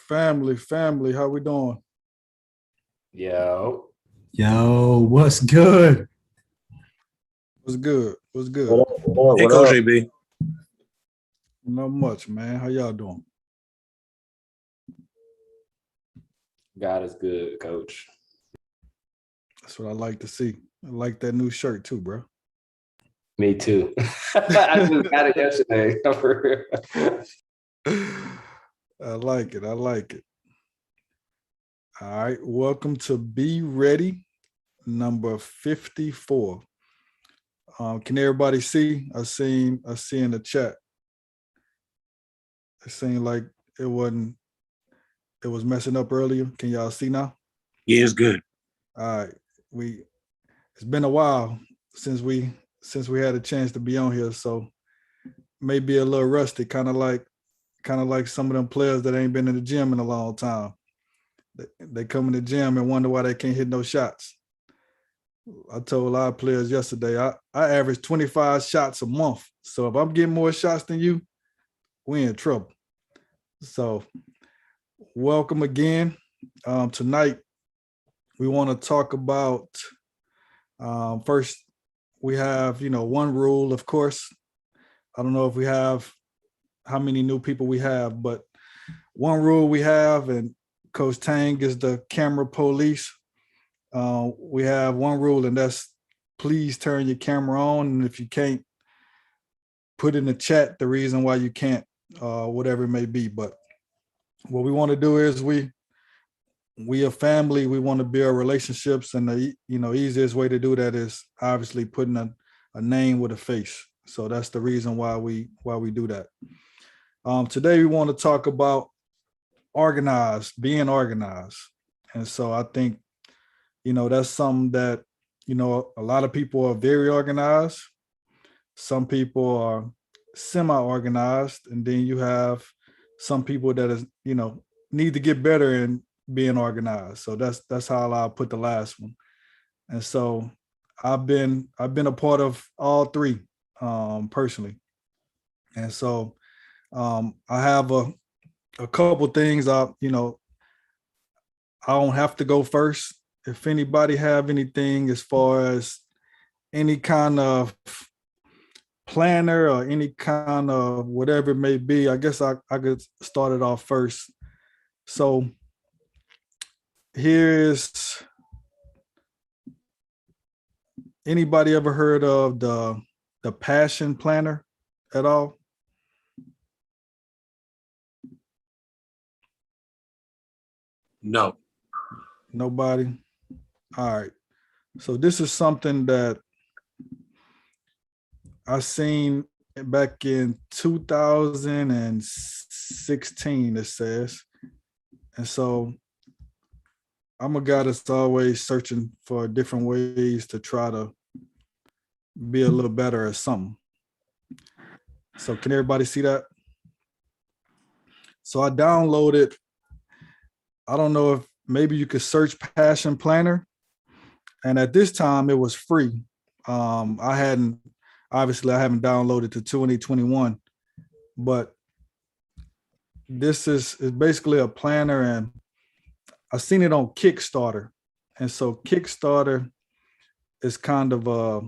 Family, how we doing? Yo, Yo, what's good? What's good? What's What good? up? What up? Hey, What Coach up? AB. Not much, man. How y'all doing? God is good, Coach. That's what I like to see. I like that new shirt too, bro. Me too. I just got it yesterday. I like it. I like it. All right. Welcome to Be Ready, number 54. Can everybody see? I see in the chat. It seemed like it was messing up earlier. Can y'all see now? Yeah, it's good. All right. It's been a while since we had a chance to be on here, so maybe a little rusty, kind of like some of them players that ain't been in the gym in a long time. They come in the gym and wonder why they can't hit no shots. I told a lot of players yesterday, I average 25 shots a month. So if I'm getting more shots than you, we in trouble. So welcome again. Tonight, we want to talk about, first, we have, one rule, of course. I don't know if we have how many new people we have, but one rule we have, and Coach Tang is the camera police. We have one rule, and that's please turn your camera on. And if you can't, put in the chat the reason why you can't, whatever it may be. But what we want to do is we a family. We want to build relationships, and the easiest way to do that is obviously putting a name with a face. So that's the reason why we do that. Today we want to talk about being organized. And so I think, that's something that, a lot of people are very organized. Some people are semi-organized, and then you have some people that is, need to get better in being organized. So that's how I'll put the last one. And so I've been a part of all three, personally. And so I have a couple things I don't have to go first. If anybody have anything as far as any kind of planner or any kind of whatever it may be, I guess I could start it off first. So here's, anybody ever heard of the Passion Planner at all? No. Nobody? All right. So this is something that I seen back in 2016, it says. And so I'm a guy that's always searching for different ways to try to be a little better at something. So can everybody see that? So I downloaded, I don't know if maybe you could search Passion Planner. And at this time it was free. I haven't downloaded to 2021, but this is basically a planner, and I seen it on Kickstarter. And so Kickstarter is kind of a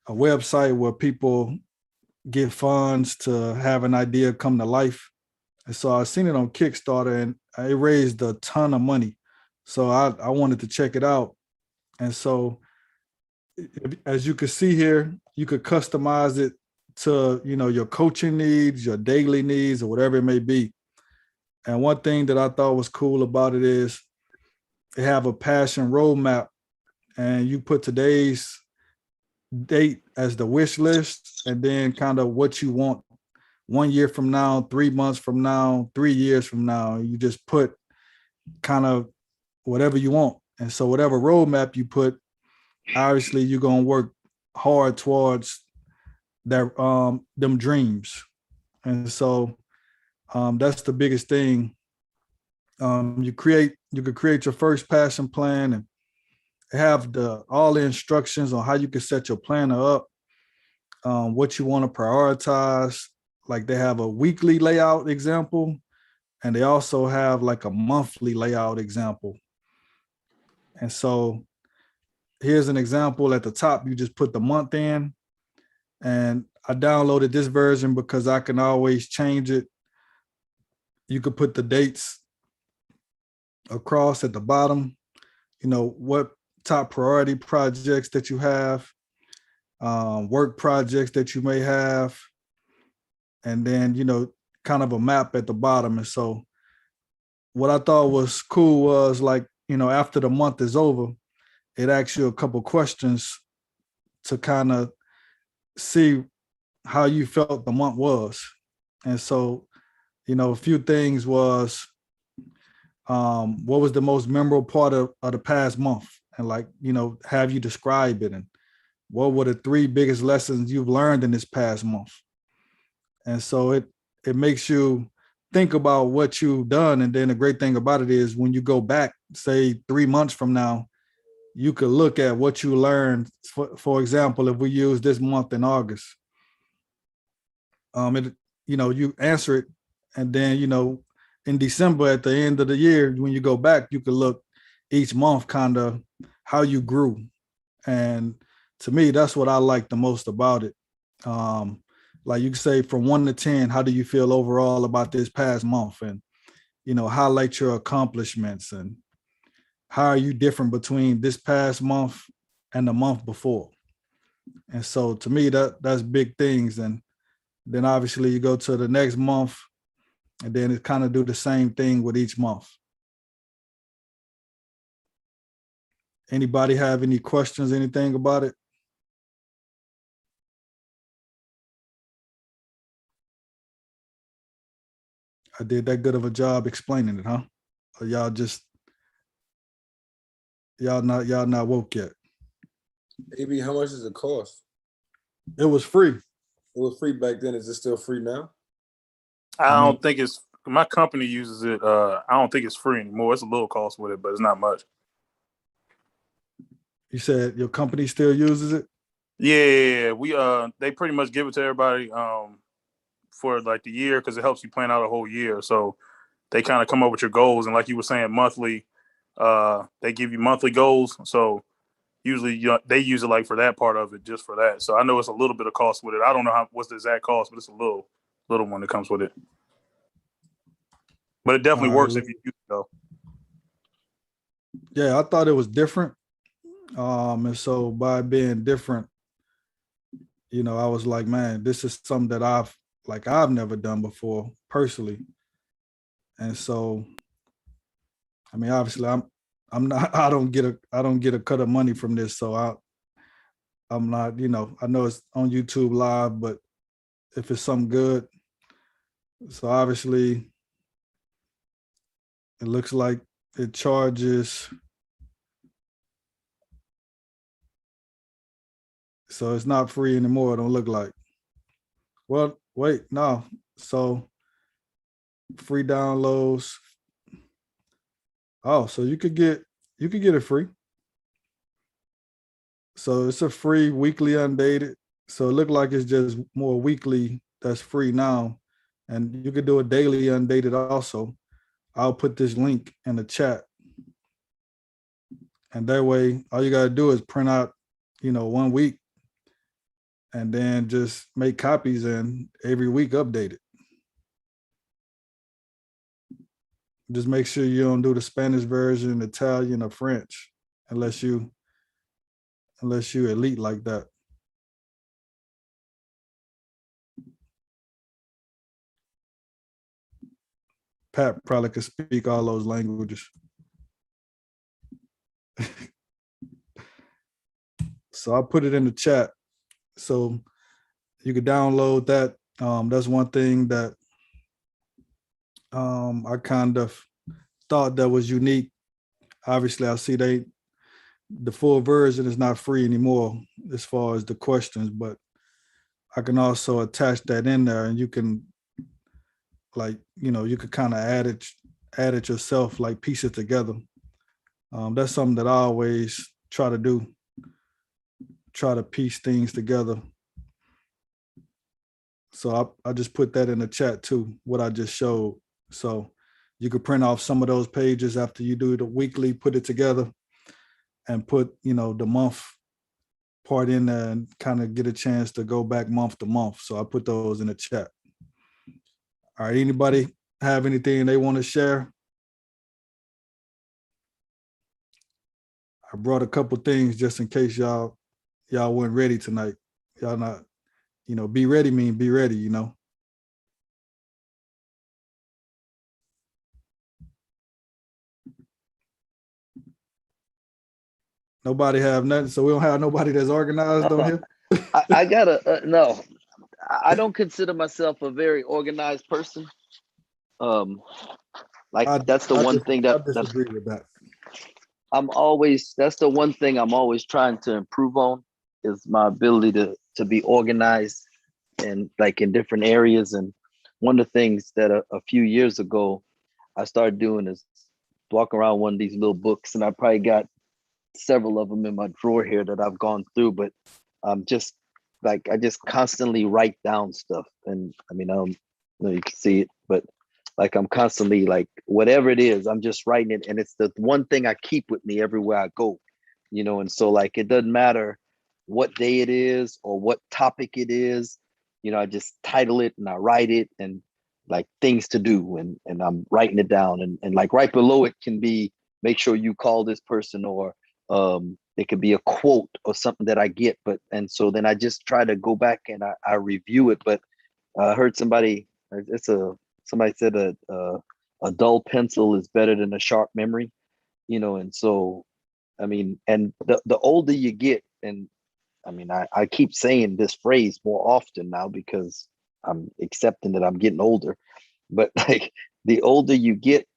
website where people get funds to have an idea come to life. And so I seen it on Kickstarter, and it raised a ton of money. So I wanted to check it out. And so as you can see here, you could customize it to, your coaching needs, your daily needs, or whatever it may be. And one thing that I thought was cool about it is they have a passion roadmap, and you put today's date as the wish list, and then kind of what you want 1 year from now, 3 months from now, 3 years from now. You just put kind of whatever you want. And so whatever roadmap you put, obviously you're going to work hard towards that, them dreams. And so that's the biggest thing. You could create your first passion plan and have all the instructions on how you can set your planner up, what you want to prioritize. Like they have a weekly layout example, and they also have like a monthly layout example. And so here's an example. At the top, you just put the month in, and I downloaded this version because I can always change it. You could put the dates across at the bottom, what top priority projects that you have, work projects that you may have, and then, kind of a map at the bottom. And so what I thought was cool was, like, after the month is over, it asks you a couple questions to kind of see how you felt the month was. And so, a few things was, what was the most memorable part of the past month? And, like, have you describe it? And what were the 3 biggest lessons you've learned in this past month? And so it makes you think about what you've done. And then the great thing about it is, when you go back, say 3 months from now, you could look at what you learned. For example, if we use this month in August, you answer it, and then, in December at the end of the year, when you go back, you could look each month kind of how you grew. And to me, that's what I like the most about it. Like, you can say from 1 to 10, how do you feel overall about this past month? And, highlight your accomplishments, and how are you different between this past month and the month before? And so to me, that's big things. And then obviously you go to the next month, and then it kind of do the same thing with each month. Anybody have any questions, anything about it? I did that good of a job explaining it, huh? Or y'all not woke yet? AB, how much does it cost? It was free. It was free back then. Is it still free now? I don't think it's, my company uses it. I don't think it's free anymore. It's a little cost with it, but it's not much. You said your company still uses it? Yeah, we they pretty much give it to everybody for like the year, because it helps you plan out a whole year. So they kind of come up with your goals, and like you were saying, monthly, they give you monthly goals. So usually they use it like for that part of it, just for that. So I know it's a little bit of cost with it. I don't know what's the exact cost, but it's a little one that comes with it. But it definitely works if you use it, though. Yeah, I thought it was different. And so by being different, I was like, man, this is something that I've never done before personally. And so, I mean, obviously I'm not, I don't get a cut of money from this. So I'm not, I know it's on YouTube Live, but if it's something good, so obviously it looks like it charges. So it's not free anymore. It don't look like. Well, wait, no. So free downloads. Oh, so you could get it free. So it's a free weekly undated. So it looked like it's just more weekly that's free now. And you could do a daily undated also. I'll put this link in the chat. And that way, all you got to do is print out, 1 week, and then just make copies and every week update it. Just make sure you don't do the Spanish version, Italian, or French, unless you elite like that. Pat probably could speak all those languages. So I'll put it in the chat. So you could download that. That's one thing that I kind of thought that was unique. Obviously, I see the full version is not free anymore as far as the questions, but I can also attach that in there, and you can, like, you could kind of add it yourself, like piece it together. That's something that I always try to do. Try to piece things together. So I just put that in the chat too, what I just showed. So you could print off some of those pages after you do the weekly, put it together, and put, you know, the month part in there and kind of get a chance to go back month to month. So I put those in the chat. All right, anybody have anything they want to share? I brought a couple things just in case y'all weren't ready tonight. Y'all not, you know, be ready mean be ready, you know. Nobody have nothing, so we don't have nobody that's organized on here. I gotta no. I don't consider myself a very organized person. That's the one thing I disagree with that. that's the one thing I'm always trying to improve on is my ability to be organized and like in different areas. And one of the things that a few years ago I started doing is walk around one of these little books, and I probably got several of them in my drawer here that I've gone through, but just like I just constantly write down stuff. And I mean, I don't know you can see it, but like I'm constantly like whatever it is, I'm just writing it, and it's the one thing I keep with me everywhere I go, you know. And so like it doesn't matter what day it is or what topic it is, you know, I just title it and I write it, and like things to do, and I'm writing it down, and like right below it can be make sure you call this person, or it could be a quote or something that I get. But and so then I just try to go back and I review it. But I heard somebody said a dull pencil is better than a sharp memory, you know. And so I mean, and the older you get, and I mean I keep saying this phrase more often now because I'm accepting that I'm getting older, but like the older you get,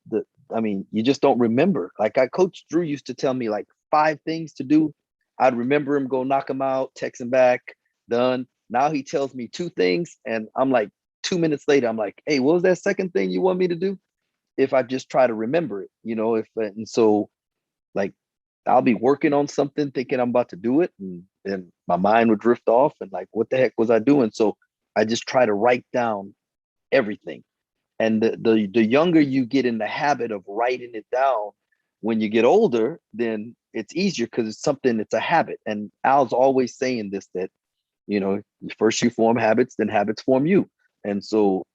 I mean, you just don't remember. Like Coach Drew used to tell me like 5 things to do. I'd remember him, go knock him out, text him back, done. Now he tells me 2 things, and I'm like 2 minutes later, I'm like, hey, what was that second thing you want me to do? If I just try to remember it, you know. And so like I'll be working on something thinking I'm about to do it, and my mind would drift off, and like, what the heck was I doing? So I just try to write down everything. And the younger you get in the habit of writing it down, when you get older, then it's easier because it's a habit. And Al's always saying this, that, you know, first you form habits, then habits form you. And so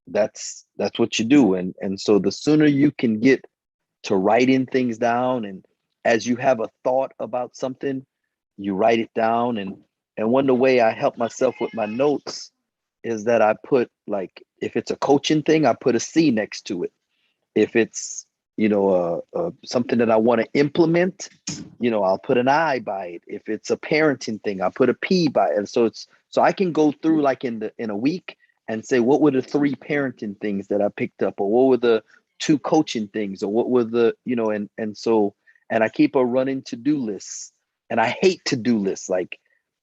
that's what you do. And so the sooner you can get to writing things down, and as you have a thought about something, you write it down. And one of the way I help myself with my notes is that I put, like, if it's a coaching thing, I put a C next to it. If it's, you know, something that I want to implement, you know, I'll put an I by it. If it's a parenting thing, I'll put a P by it. And so I can go through like in a week and say, what were the 3 parenting things that I picked up, or what were the 2 coaching things, or what were the, you know, and I keep a running to-do list. And I hate to-do lists. Like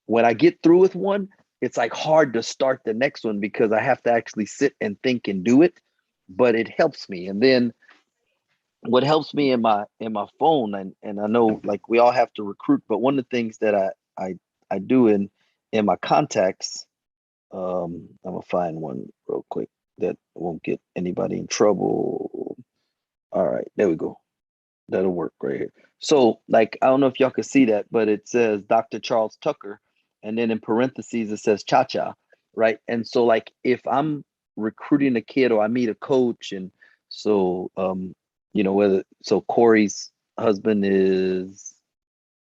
when I get through with one, it's like hard to start the next one because I have to actually sit and think and do it, but it helps me. And then what helps me in my phone, and I know like we all have to recruit, but one of the things that I do in my contacts, I'm gonna find one real quick that won't get anybody in trouble. All right, there we go. That'll work right here. So like, I don't know if y'all can see that, but it says Dr. Charles Tucker, and then in parentheses it says Cha-Cha, right? And so like if I'm recruiting a kid or I meet a coach, and so you know, Corey's husband is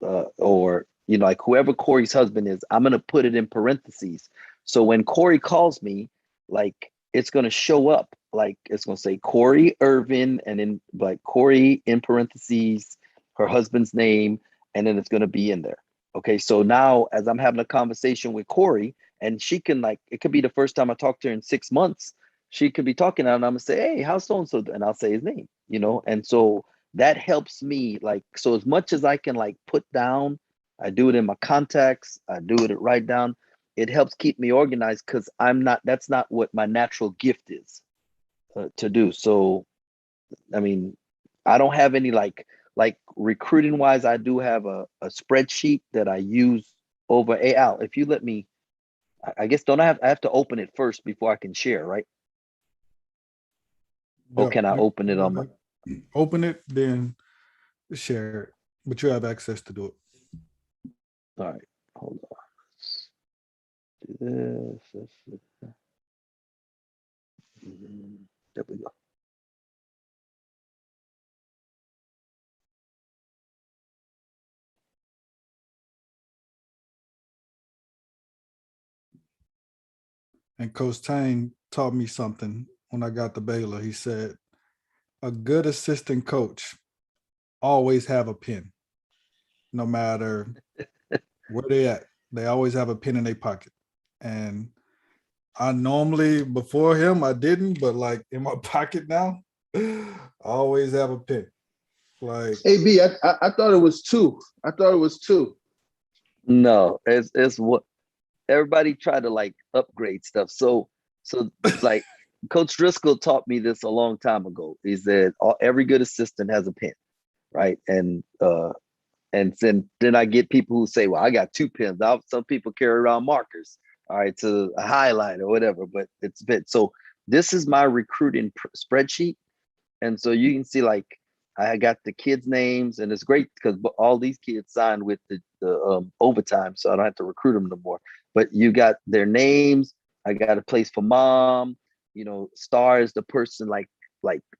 or, you know, like whoever Corey's husband is, I'm gonna put it in parentheses. So when Corey calls me, like it's gonna show up, like it's gonna say Corey Irvin, and then like Corey in parentheses, her husband's name, and then it's gonna be in there. Okay, so now as I'm having a conversation with Corey, and she can, like, it could be the first time I talk to her in 6 months, she could be talking out, and I'm gonna say, hey, how's so and so, and I'll say his name, you know. And so that helps me, like, so as much as I can like put down, I do it in my contacts, I do it write down. It helps keep me organized because that's not what my natural gift is to do. So I mean, I don't have any like recruiting wise, I do have a spreadsheet that I use over Al. If you let me, I guess I have to open it first before I can share, right? Or Yep, can I open it on my? open it, then share it. But you have access to do it. All right, hold on. Do this. There we go. And Coach Tang taught me something when I got to Baylor. He said, a good assistant coach always have a pen, no matter where they at. They always have a pen in their pocket. And I normally, before him, I didn't, but like in my pocket now, I always have a pen. Like, AB, I thought it was two. I thought it was two. No, it's what everybody tried to like upgrade stuff. So like Coach Driscoll taught me this a long time ago. He said every good assistant has a pen, right? And then I get people who say, well, I got two pens. Some people carry around markers, all right, to a highlight or whatever, but it's a bit. So this is my recruiting spreadsheet. And so you can see like I got the kids' names, and it's great because all these kids signed with the overtime, so I don't have to recruit them no more. But you got their names. I got a place for mom. You know, Star is the person like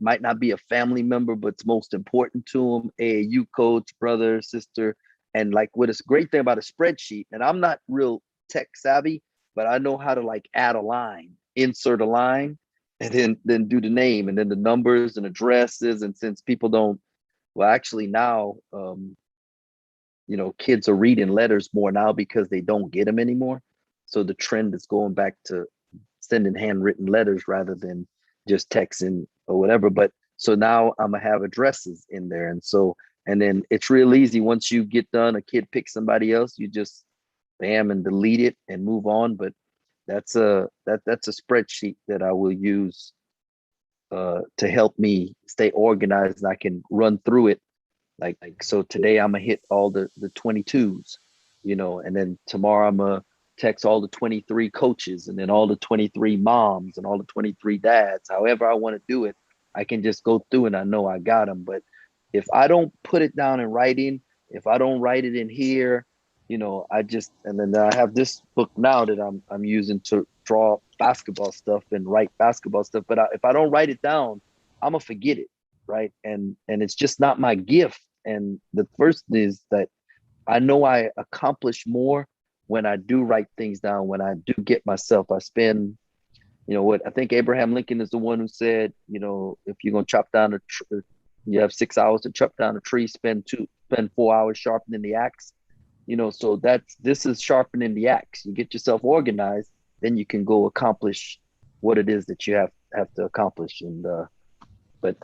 might not be a family member, but it's most important to them. AAU coach, brother, sister, and like what is great thing about a spreadsheet. And I'm not real tech savvy, but I know how to like add a line, insert a line, and then do the name and then the numbers and addresses. And since people don't, well, actually now, you know, kids are reading letters more now because they don't get them anymore. So the trend is going back to sending handwritten letters rather than just texting or whatever. But so now I'm gonna have addresses in there. And so, and then it's real easy. Once you get done, a kid picks somebody else, you just bam and delete it and move on. But that's a spreadsheet that I will use to help me stay organized, and I can run through it. Like so today I'm gonna hit all the 22s, you know, and then tomorrow I'm gonna text all the 23 coaches, and then all the 23 moms and all the 23 dads. However I want to do it, I can just go through and I know I got them. But if I don't put it down in writing, if I don't write it in here, you know, and then I have this book now that I'm using to draw basketball stuff and write basketball stuff. But if I don't write it down, I'm gonna forget it, right? And it's just not my gift. And the first is that I know I accomplish more when I do write things down, when I do get myself. I spend, you know what, I think Abraham Lincoln is the one who said, you know, if you're gonna chop down you have 6 hours to chop down a tree, spend 4 hours sharpening the axe. You know, so this is sharpening the axe. You get yourself organized, then you can go accomplish what it is that you have to accomplish. And but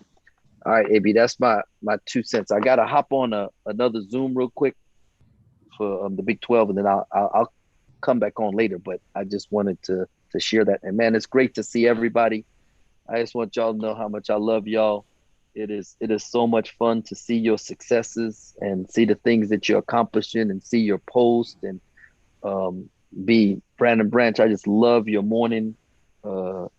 all right, AB, that's my 2 cents. I gotta hop on another Zoom real quick for the Big 12, and then I'll come back on later. But I just wanted to share that. And man, it's great to see everybody. I just want y'all to know how much I love y'all. It is so much fun to see your successes and see the things that you're accomplishing and see your post and be Brandon Branch. I just love your morning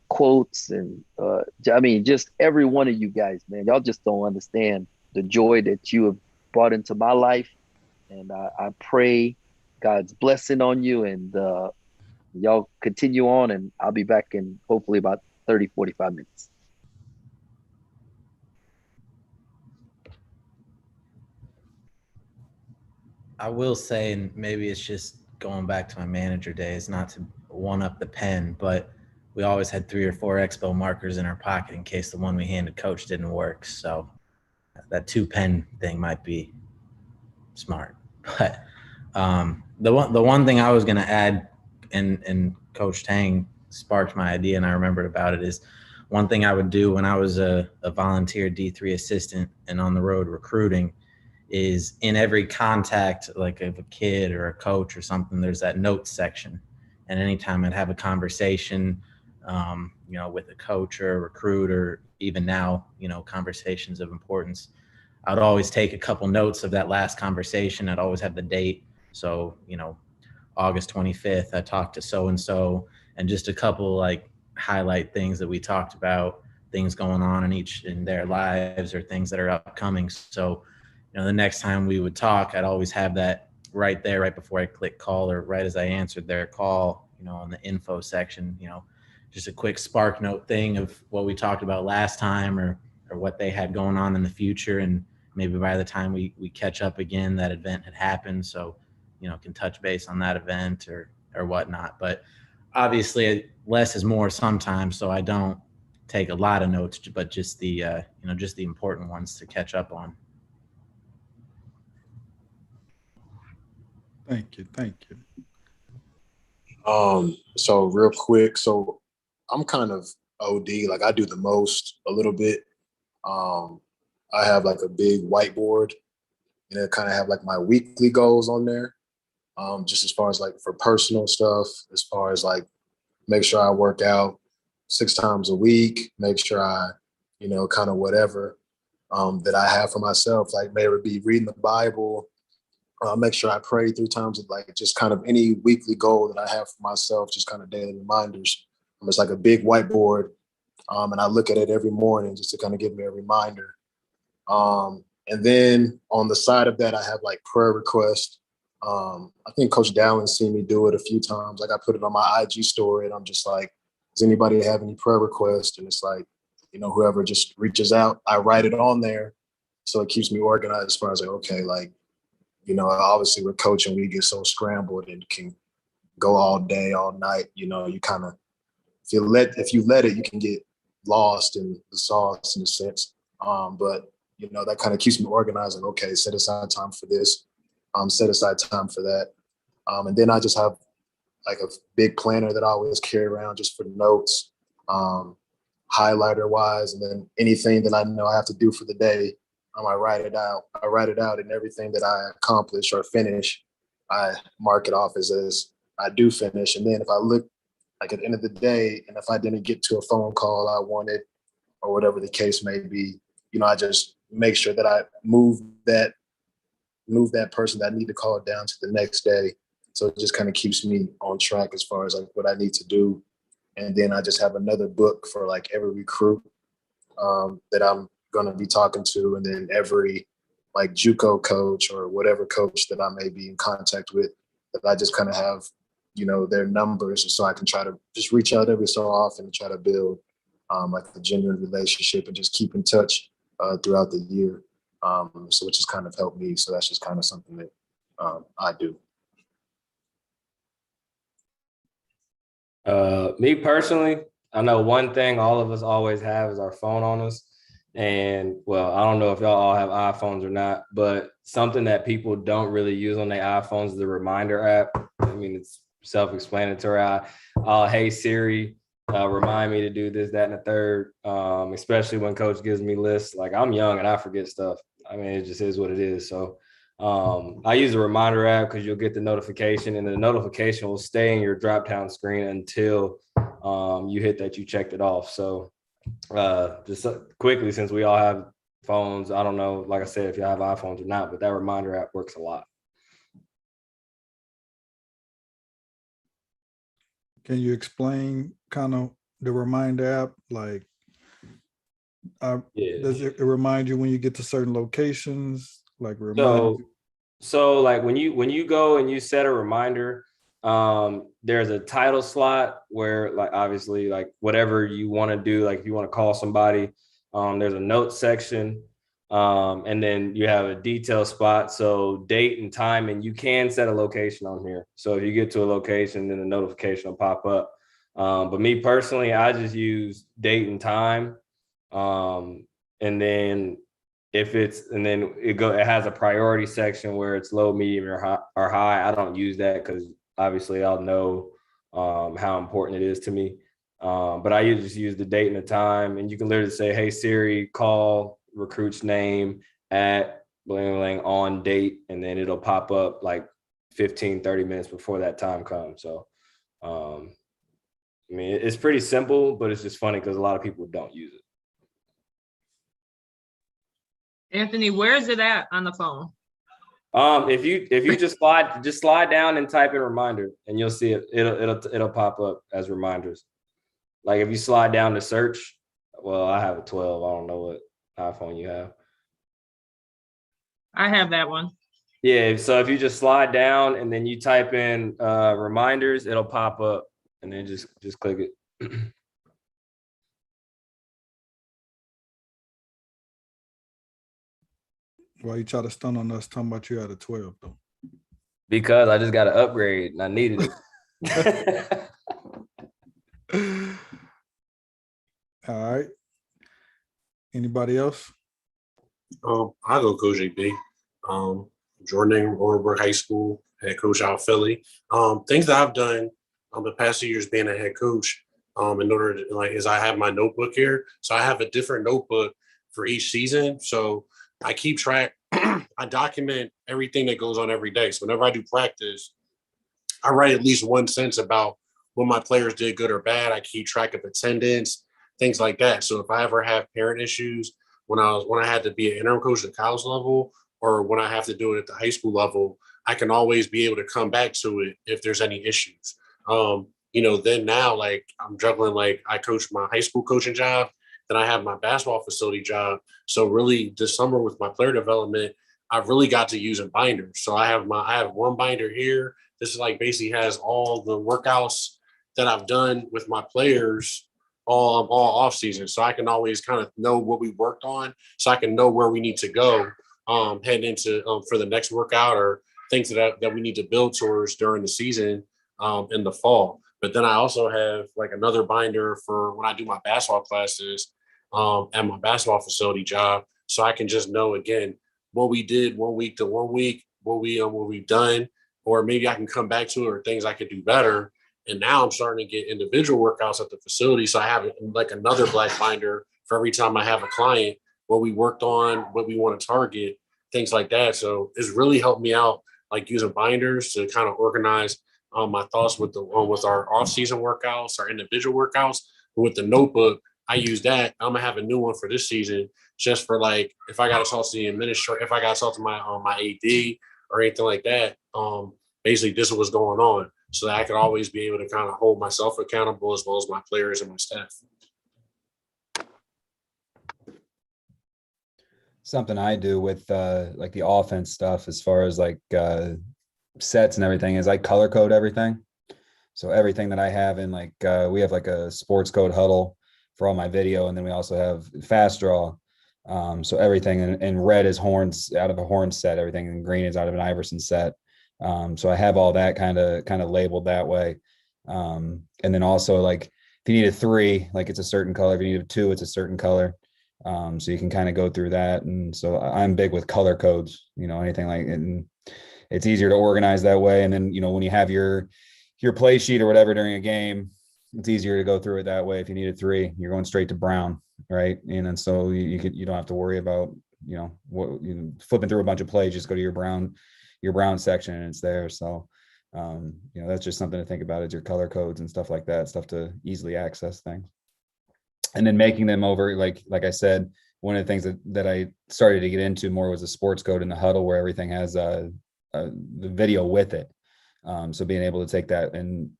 quotes and I mean, just every one of you guys, man. Y'all just don't understand the joy that you have brought into my life. And I pray God's blessing on you, and y'all continue on, and I'll be back in hopefully about 30-45 minutes. I will say, and maybe it's just going back to my manager days, not to one up the pen, but we always had 3 or 4 expo markers in our pocket in case the one we handed coach didn't work. So that 2-pen thing might be smart. But the one thing I was going to add, and Coach Tang sparked my idea and I remembered about it, is one thing I would do when I was a volunteer D3 assistant and on the road recruiting is in every contact, like of a kid or a coach or something, there's that notes section. And anytime I'd have a conversation, you know, with a coach or a recruit, or even now, you know, conversations of importance, I'd always take a couple notes of that last conversation. I'd always have the date. So, you know, August 25th, I talked to so-and-so, and just a couple like highlight things that we talked about. things going on in their lives or things that are upcoming. So, the next time we would talk, I'd always have that right there, right before I click call or right as I answered their call, on the info section, just a quick spark note thing of what we talked about last time or what they had going on in the future. And maybe by the time we catch up again, that event had happened. So, can touch base on that event or whatnot. But obviously less is more sometimes. So I don't take a lot of notes, but just the, just the important ones to catch up on. Thank you. So real quick, so I'm kind of OD, like I do the most a little bit. I have like a big whiteboard and it kind of have like my weekly goals on there. Just as far as like for personal stuff, as far as like make sure I work out 6 times a week, make sure I, kind of whatever that I have for myself, like maybe be reading the Bible, make sure I pray 3 times, like just kind of any weekly goal that I have for myself, just kind of daily reminders. It's like a big whiteboard, and I look at it every morning just to kind of give me a reminder. And then on the side of that, I have like prayer requests. I think Coach Dallin seen me do it a few times. Like I put it on my IG story and I'm just like, does anybody have any prayer requests? And it's like, whoever just reaches out, I write it on there. So it keeps me organized as far as like, okay, like, obviously with coaching, we get so scrambled and can go all day, all night. You kind of, if you let it, you can get lost in the sauce in a sense. But that kind of keeps me organized. And okay, set aside time for this. Set aside time for that. And then I just have like a big planner that I always carry around just for notes, highlighter wise, and then anything that I know I have to do for the day, I write it out. And everything that I accomplish or finish, I mark it off as I do finish. And then if I look like at the end of the day, and if I didn't get to a phone call I wanted or whatever the case may be, I just make sure that I move that person that I need to call down to the next day. So it just kind of keeps me on track as far as like what I need to do. And then I just have another book for like every recruit that I'm going to be talking to. And then every like JUCO coach or whatever coach that I may be in contact with, that I just kind of have, their numbers. So I can try to just reach out every so often and try to build like a genuine relationship and just keep in touch throughout the year. So which has kind of helped me. So that's just kind of something that I do. Me personally, I know one thing all of us always have is our phone on us. And well, I don't know if y'all all have iPhones or not, but something that people don't really use on their iPhones is the reminder app. I mean, it's self-explanatory. Hey Siri, remind me to do this, that, and the third. Especially when coach gives me lists. Like I'm young and I forget stuff. I mean, it just is what it is. So I use a reminder app because you'll get the notification, and the notification will stay in your drop-down screen until you hit that you checked it off. So just quickly, since we all have phones, I don't know, like I said, if you have iPhones or not, but that reminder app works a lot. Can you explain kind of the reminder app? Like, does it remind you when you get to certain locations? Like So like when you go and you set a reminder, there's a title slot where like obviously like whatever you want to do, like if you want to call somebody, there's a note section, and then you have a detail spot, so date and time, and you can set a location on here. So if you get to a location, then the notification will pop up. But me personally, I just use date and time, and then it has a priority section where it's low, medium, or high. I don't use that because obviously I'll know how important it is to me. But I just use the date and the time, and you can literally say, hey Siri, call recruit's name at bling bling on date, and then it'll pop up like 15-30 minutes before that time comes. So I mean, it's pretty simple, but it's just funny because a lot of people don't use it. Anthony, where is it at on the phone? If you just slide down and type in reminder, and you'll see it. It'll pop up as reminders. Like if you slide down to search, Well, I have a 12. I don't know what iPhone you have. I have that one. Yeah, so if you just slide down and then you type in reminders, it'll pop up, and then just click it. Why you try to stun on us talking about you had a 12 though? Because I just got to upgrade and I needed it. All right. Anybody else? I'll go Coach AB. Jordan Rohrbrook High School, head coach out of Philly. Things that I've done the past 2 years being a head coach, in order to like is I have my notebook here. So I have a different notebook for each season. So I keep track, I document everything that goes on every day. So whenever I do practice, I write at least one sentence about what my players did good or bad. I keep track of attendance, things like that. So if I ever have parent issues when I had to be an interim coach at the college level, or when I have to do it at the high school level, I can always be able to come back to it if there's any issues. Then now like I'm juggling, like I coach my high school coaching job, then I have my basketball facility job. So really this summer with my player development, I've really got to use a binder. So I have one binder here. This is like basically has all the workouts that I've done with my players all off season. So I can always kind of know what we worked on, so I can know where we need to go heading into for the next workout, or things that we need to build towards during the season in the fall. But then I also have like another binder for when I do my basketball classes at my basketball facility job, so I can just know again what we did 1 week to 1 week, what we've done, or maybe I can come back to it, or things I could do better. And now I'm starting to get individual workouts at the facility, so I have like another black binder for every time I have a client, what we worked on, what we want to target, things like that. So it's really helped me out, like using binders to kind of organize my thoughts with our off season workouts, our individual workouts. But with the notebook, I use that. I'm gonna have a new one for this season, just for like if I got to talk to the administrator, if I got to talk to my AD or anything like that. Basically, this is what's going on, so that I could always be able to kind of hold myself accountable as well as my players and my staff. Something I do with like the offense stuff as far as like sets and everything is I color code everything. So everything that I have in like we have like a sports code huddle for all my video, and then we also have fast draw. So everything in red is horns out of a horn set, everything in green is out of an Iverson set. So I have all that kind of labeled that way. And then also like if you need a 3, like it's a certain color. If you need a 2, it's a certain color. So you can kind of go through that. And so I'm big with color codes, anything like it. And it's easier to organize that way. And then, when you have your play sheet or whatever during a game, it's easier to go through it that way. If you need a 3, you're going straight to brown. Right. And so you don't have to worry about, flipping through a bunch of plays, just go to your brown section and it's there. So, that's just something to think about, is your color codes and stuff like that, stuff to easily access things. And then making them over, like I said, one of the things that I started to get into more was a sports code in the huddle, where everything has the video with it. So being able to take that and,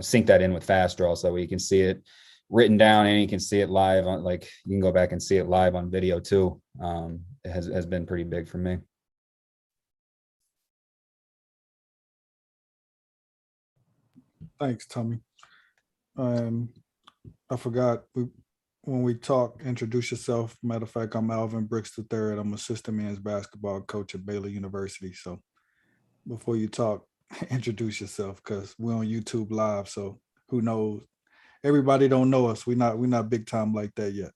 sync that in with fast draw, so you can see it written down and you can see it live on, like you can go back and see it live on video too. It has been pretty big for me. Thanks, Tommy. I forgot, when we talk, introduce yourself. Matter of fact, I'm Alvin Brooks III. I'm assistant men's basketball coach at Baylor University. So before you talk, introduce yourself, because we're on YouTube Live. So who knows? Everybody don't know us. We're not big time like that yet.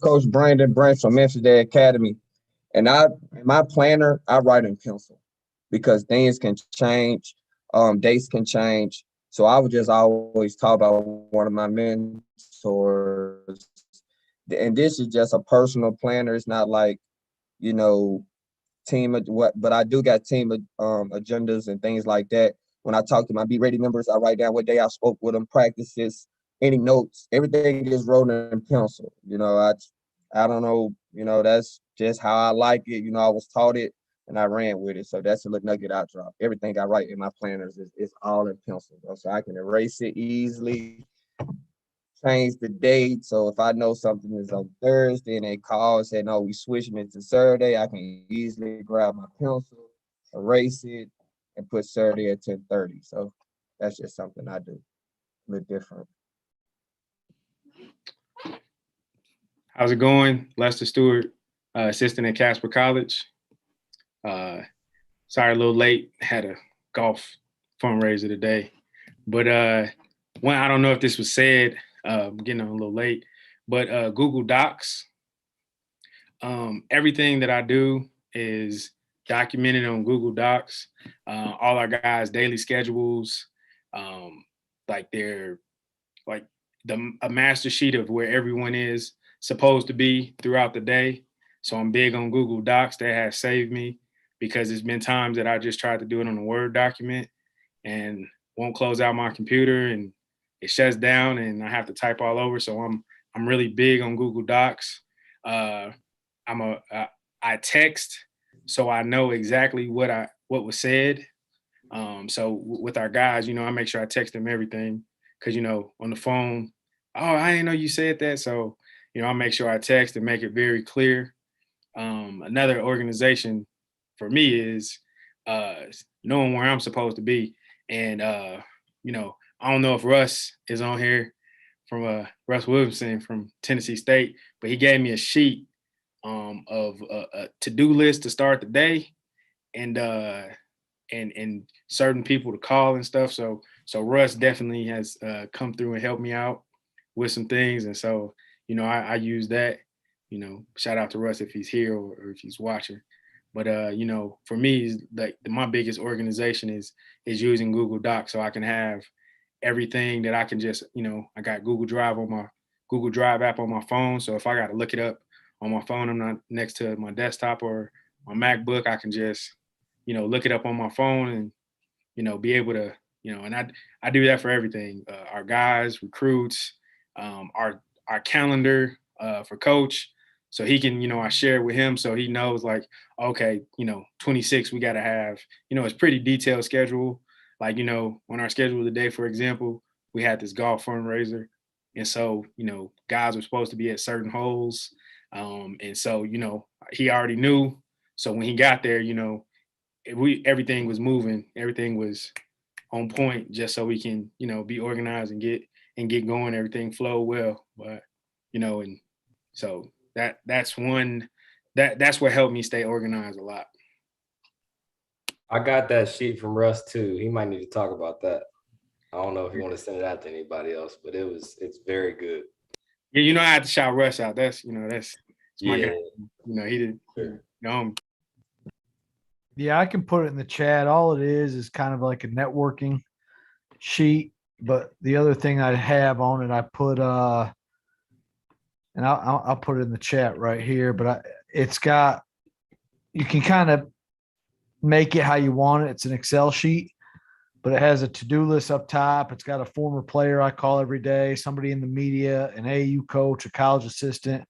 Coach Brandon Brent from Memphis Day Academy. And my planner, I write in pencil, because things can change, dates can change. So I would just always talk about one of my mentors. And this is just a personal planner. It's not like, team but I do got team agendas and things like that. When I talk to my Be Ready members, I write down what day I spoke with them, practices, any notes, everything is wrote in pencil. I don't know, that's just how I like it. I was taught it and I ran with it. So that's a little nugget I drop. Everything I write in my planners is all in pencil, so I can erase it easily. change the date. So if I know something is on Thursday and they call and say, no, we switching it to Saturday, I can easily grab my pencil, erase it, and put Saturday at 10:30. So that's just something I do a little different. How's it going? Lester Stewart, assistant at Casper College. Sorry, a little late. Had a golf fundraiser today. But one, I don't know if this was said, I'm getting on a little late, but Google Docs. Everything that I do is documented on Google Docs. All our guys' daily schedules, like they're like a master sheet of where everyone is supposed to be throughout the day. So I'm big on Google Docs. That has saved me because there's been times that I just tried to do it on a Word document and won't close out my computer and it shuts down and I have to type all over. So I'm really big on Google Docs. I text so I know exactly what was said. So with our guys, I make sure I text them everything because, on the phone, oh, I didn't know you said that. So, I'll make sure I text and make it very clear. Another organization for me is knowing where I'm supposed to be. And, I don't know if Russ is on here from Russ Williamson from Tennessee State, but he gave me a sheet of a to-do list to start the day and certain people to call and stuff. So Russ definitely has come through and helped me out with some things. And so, I use that, shout out to Russ if he's here or if he's watching. But, for me, like my biggest organization is using Google Docs so I can have everything that I can just, I got Google Drive app on my phone. So if I got to look it up on my phone, I'm not next to my desktop or my MacBook, I can just, look it up on my phone and, be able to, and I do that for everything. Our guys, recruits, our calendar for coach. So he can, I share it with him so he knows like, okay, 26, we got to have, it's pretty detailed schedule. Like, on our schedule today, for example, we had this golf fundraiser. And so, guys were supposed to be at certain holes. And so, he already knew. So when he got there, everything was moving, everything was on point just so we can, be organized and get going, everything flow well. But, and so that's what helped me stay organized a lot. I got that sheet from Russ too. He might need to talk about that. I don't know if you want to send it out to anybody else, but it's very good. Yeah, I had to shout Russ out. That's my Yeah. guy. He did. Sure. Yeah, I can put it in the chat. All it is kind of like a networking sheet. But the other thing I have on it, I put and I'll put it in the chat right here. But it's got, you can kind of make it how you want it. It's an Excel sheet, but it has a to-do list up top. It's got a former player I call every day, somebody in the media, an AAU coach, a college assistant,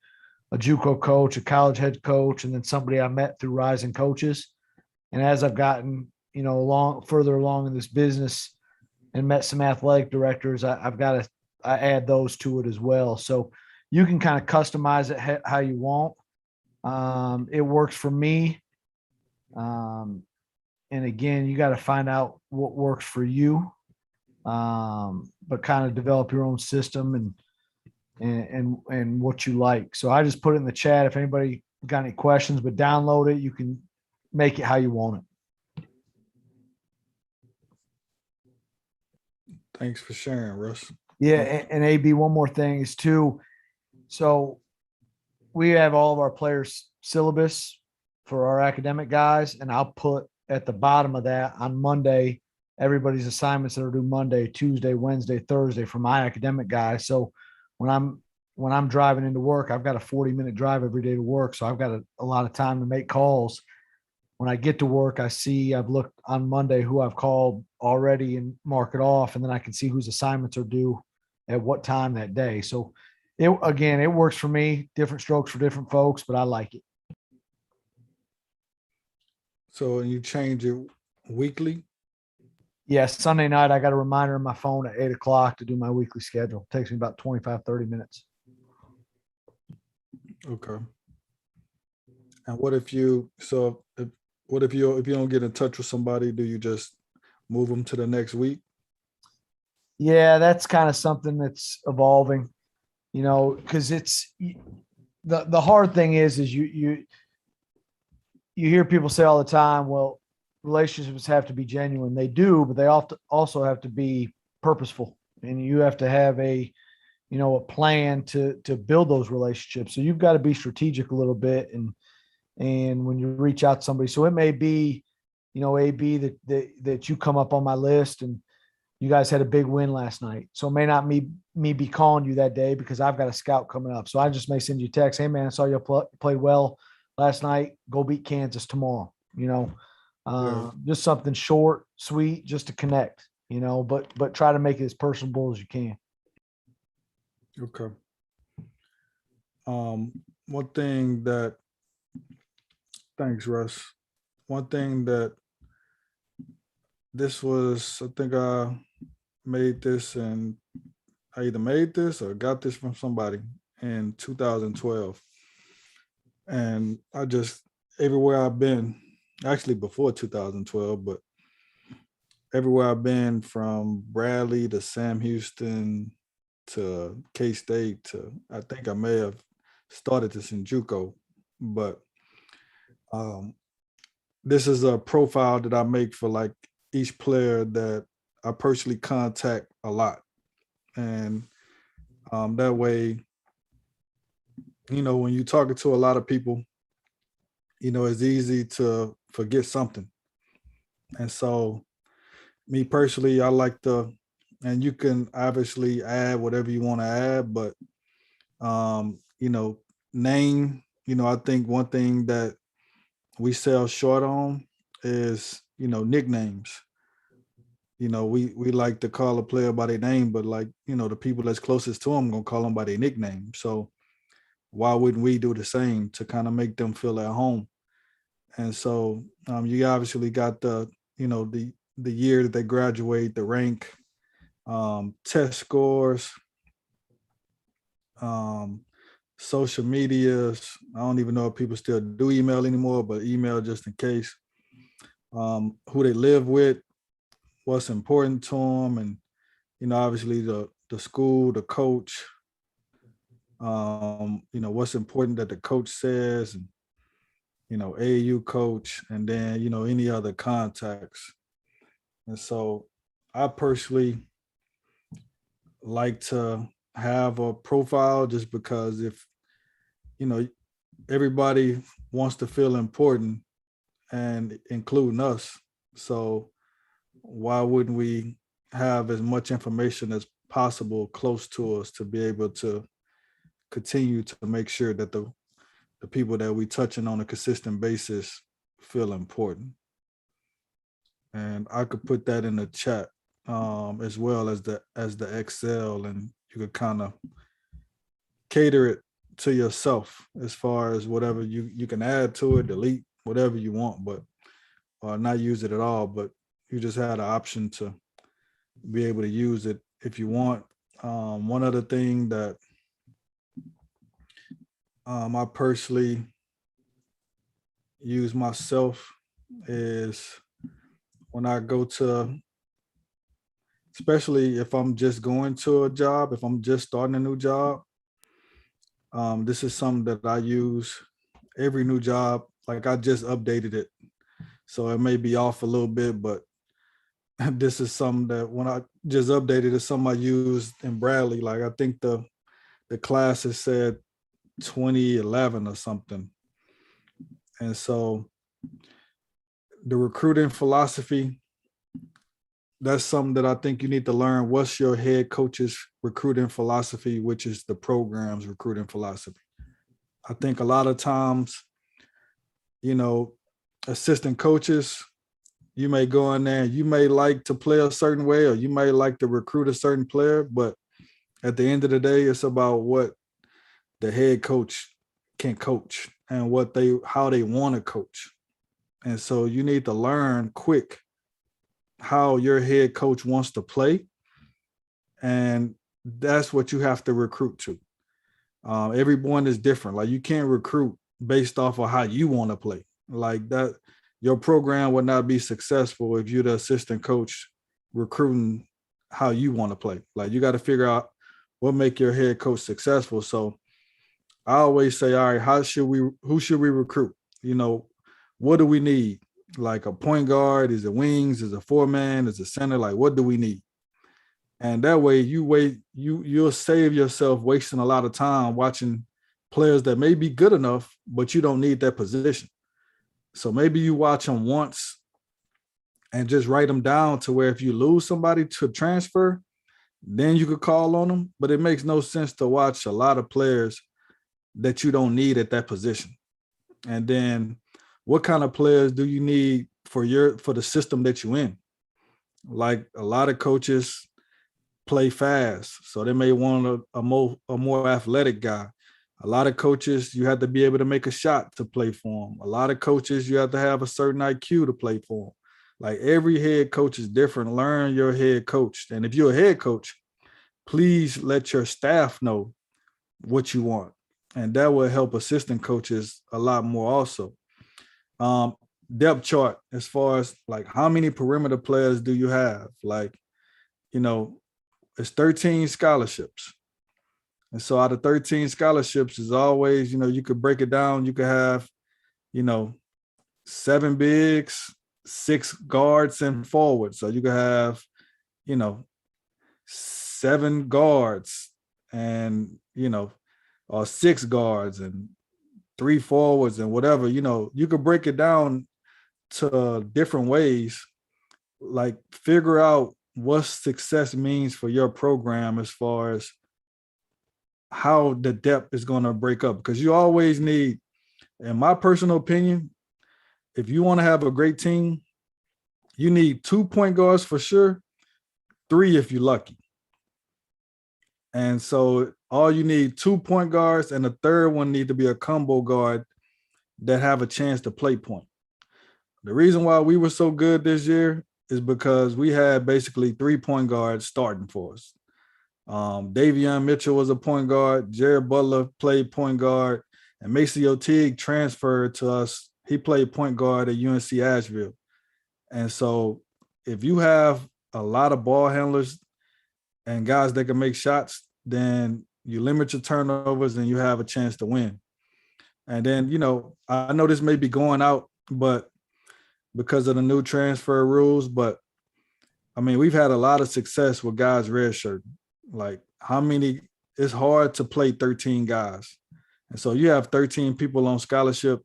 a JUCO coach, a college head coach, and then somebody I met through Rising Coaches. And as I've gotten, further along in this business and met some athletic directors, I add those to it as well. So you can kind of customize it how you want. It works for me. And again, you got to find out what works for you, but kind of develop your own system and what you like. So I just put it in the chat. If anybody got any questions, but download it. You can make it how you want it. Thanks for sharing, Russ. Yeah. And AB, one more thing is too. So we have all of our players' syllabus for our academic guys, and I'll put at the bottom of that on Monday, everybody's assignments that are due Monday, Tuesday, Wednesday, Thursday for my academic guys. So when I'm driving into work, I've got a 40-minute drive every day to work. So I've got a lot of time to make calls. When I get to work, I've looked on Monday who I've called already and mark it off. And then I can see whose assignments are due at what time that day. So it works for me, different strokes for different folks, but I like it. So you change it weekly? Yeah, Sunday night, I got a reminder on my phone at 8 o'clock to do my weekly schedule. It takes me about 25, 30 minutes. Okay. And what if you don't get in touch with somebody, do you just move them to the next week? Yeah, that's kind of something that's evolving, because it's the hard thing is you hear people say all the time, well, relationships have to be genuine. They do, but they also have to be purposeful, and you have to have a plan to build those relationships. So you've got to be strategic a little bit, and when you reach out to somebody, so it may be, AB that you come up on my list and you guys had a big win last night. So it may not me be calling you that day because I've got a scout coming up. So I just may send you a text. Hey man, I saw you played well last night. Go beat Kansas tomorrow. Just something short, sweet, just to connect, but try to make it as personable as you can. Okay. One thing that, thanks, Russ. One thing that this was, I think I made this, and I either made this or got this from somebody in 2012. And I just, everywhere I've been, actually before 2012, but everywhere I've been, from Bradley to Sam Houston to K-State to, I think I may have started this in JUCO, but this is a profile that I make for like each player that I personally contact a lot. And that way, when you're talking to a lot of people, it's easy to forget something. And so me personally, I like to, and you can obviously add whatever you want to add, but, name, I think one thing that we sell short on is, nicknames. We like to call a player by their name, but like, the people that's closest to them gonna call them by their nickname. So why wouldn't we do the same to kind of make them feel at home? And so you obviously got the year that they graduate, the rank, test scores, social medias. I don't even know if people still do email anymore, but email just in case. Who they live with, what's important to them, and obviously the school, the coach. What's important that the coach says, and AAU coach, and then any other contacts. And so I personally like to have a profile just because if everybody wants to feel important, and including us, so why wouldn't we have as much information as possible close to us to be able to continue to make sure that the people that we touching on a consistent basis feel important. And I could put that in the chat, as well as the Excel, and you could kind of cater it to yourself as far as whatever you can add to it, delete whatever you want, but not use it at all. But you just had an option to be able to use it if you want. One other thing that I personally use myself is when I go to, especially if I'm just going to a job, if I'm just starting a new job, this is something that I use every new job. Like I just updated it, so it may be off a little bit, but this is something that when I just updated, it's something I used in Bradley. Like I think the class has said 2011 or something. And so the recruiting philosophy, that's something that I think you need to learn. What's your head coach's recruiting philosophy, which is the program's recruiting philosophy? I think a lot of times, assistant coaches, you may go in there and you may like to play a certain way, or you may like to recruit a certain player, but at the end of the day, it's about what the head coach can coach and how they want to coach. And so you need to learn quick how your head coach wants to play, and that's what you have to recruit to. Everyone is different. Like, you can't recruit based off of how you want to play. Like that, your program would not be successful if you're the assistant coach recruiting how you want to play. Like, you got to figure out what make your head coach successful. So I always say, all right, who should we recruit? You know, what do we need? Like a point guard, is it wings, is it four-man, is it center? Like, what do we need? And that way you'll save yourself wasting a lot of time watching players that may be good enough, but you don't need that position. So maybe you watch them once and just write them down to where if you lose somebody to transfer, then you could call on them. But it makes no sense to watch a lot of players that you don't need at that position. And then what kind of players do you need for the system that you're in? Like, a lot of coaches play fast, so they may want a more athletic guy. A lot of coaches, you have to be able to make a shot to play for them. A lot of coaches, you have to have a certain IQ to play for them. Like, every head coach is different. Learn your head coach. And if you're a head coach, please let your staff know what you want. And that will help assistant coaches a lot more also. Depth chart, as far as like how many perimeter players do you have? Like, it's 13 scholarships. And so out of 13 scholarships is always, you could break it down. You could have, 7 bigs, 6 guards and forwards. So you could have, 7 guards and, or 6 guards and 3 forwards and whatever. You could break it down to different ways. Like, figure out what success means for your program as far as how the depth is going to break up, because you always need, in my personal opinion, if you want to have a great team, you need 2 point guards for sure, 3 if you're lucky. And so all you need 2 point guards, and the third one need to be a combo guard that have a chance to play point. The reason why we were so good this year is because we had basically 3 point guards starting for us. Davion Mitchell was a point guard. Jared Butler played point guard, and Maceo Teague transferred to us. He played point guard at UNC Asheville. And so if you have a lot of ball handlers and guys that can make shots, then you limit your turnovers and you have a chance to win. And then, I know this may be going out, but because of the new transfer rules, but I mean, we've had a lot of success with guys redshirting. Like, it's hard to play 13 guys. And so you have 13 people on scholarship.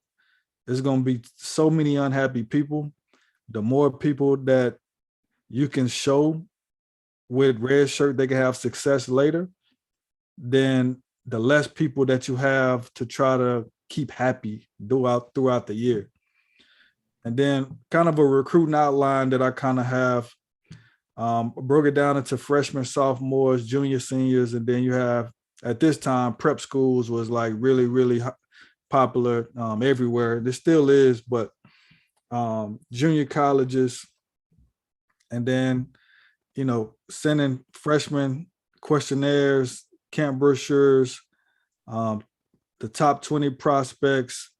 There's going to be so many unhappy people. The more people that you can show with redshirt, they can have success later, then the less people that you have to try to keep happy throughout the year. And then kind of a recruiting outline that I kind of have, broke it down into freshmen, sophomores, junior, seniors, and then you have, at this time, prep schools was like really, really popular everywhere. There still is, but junior colleges, and then, sending freshman questionnaires, camp brochures, the top 20 prospects,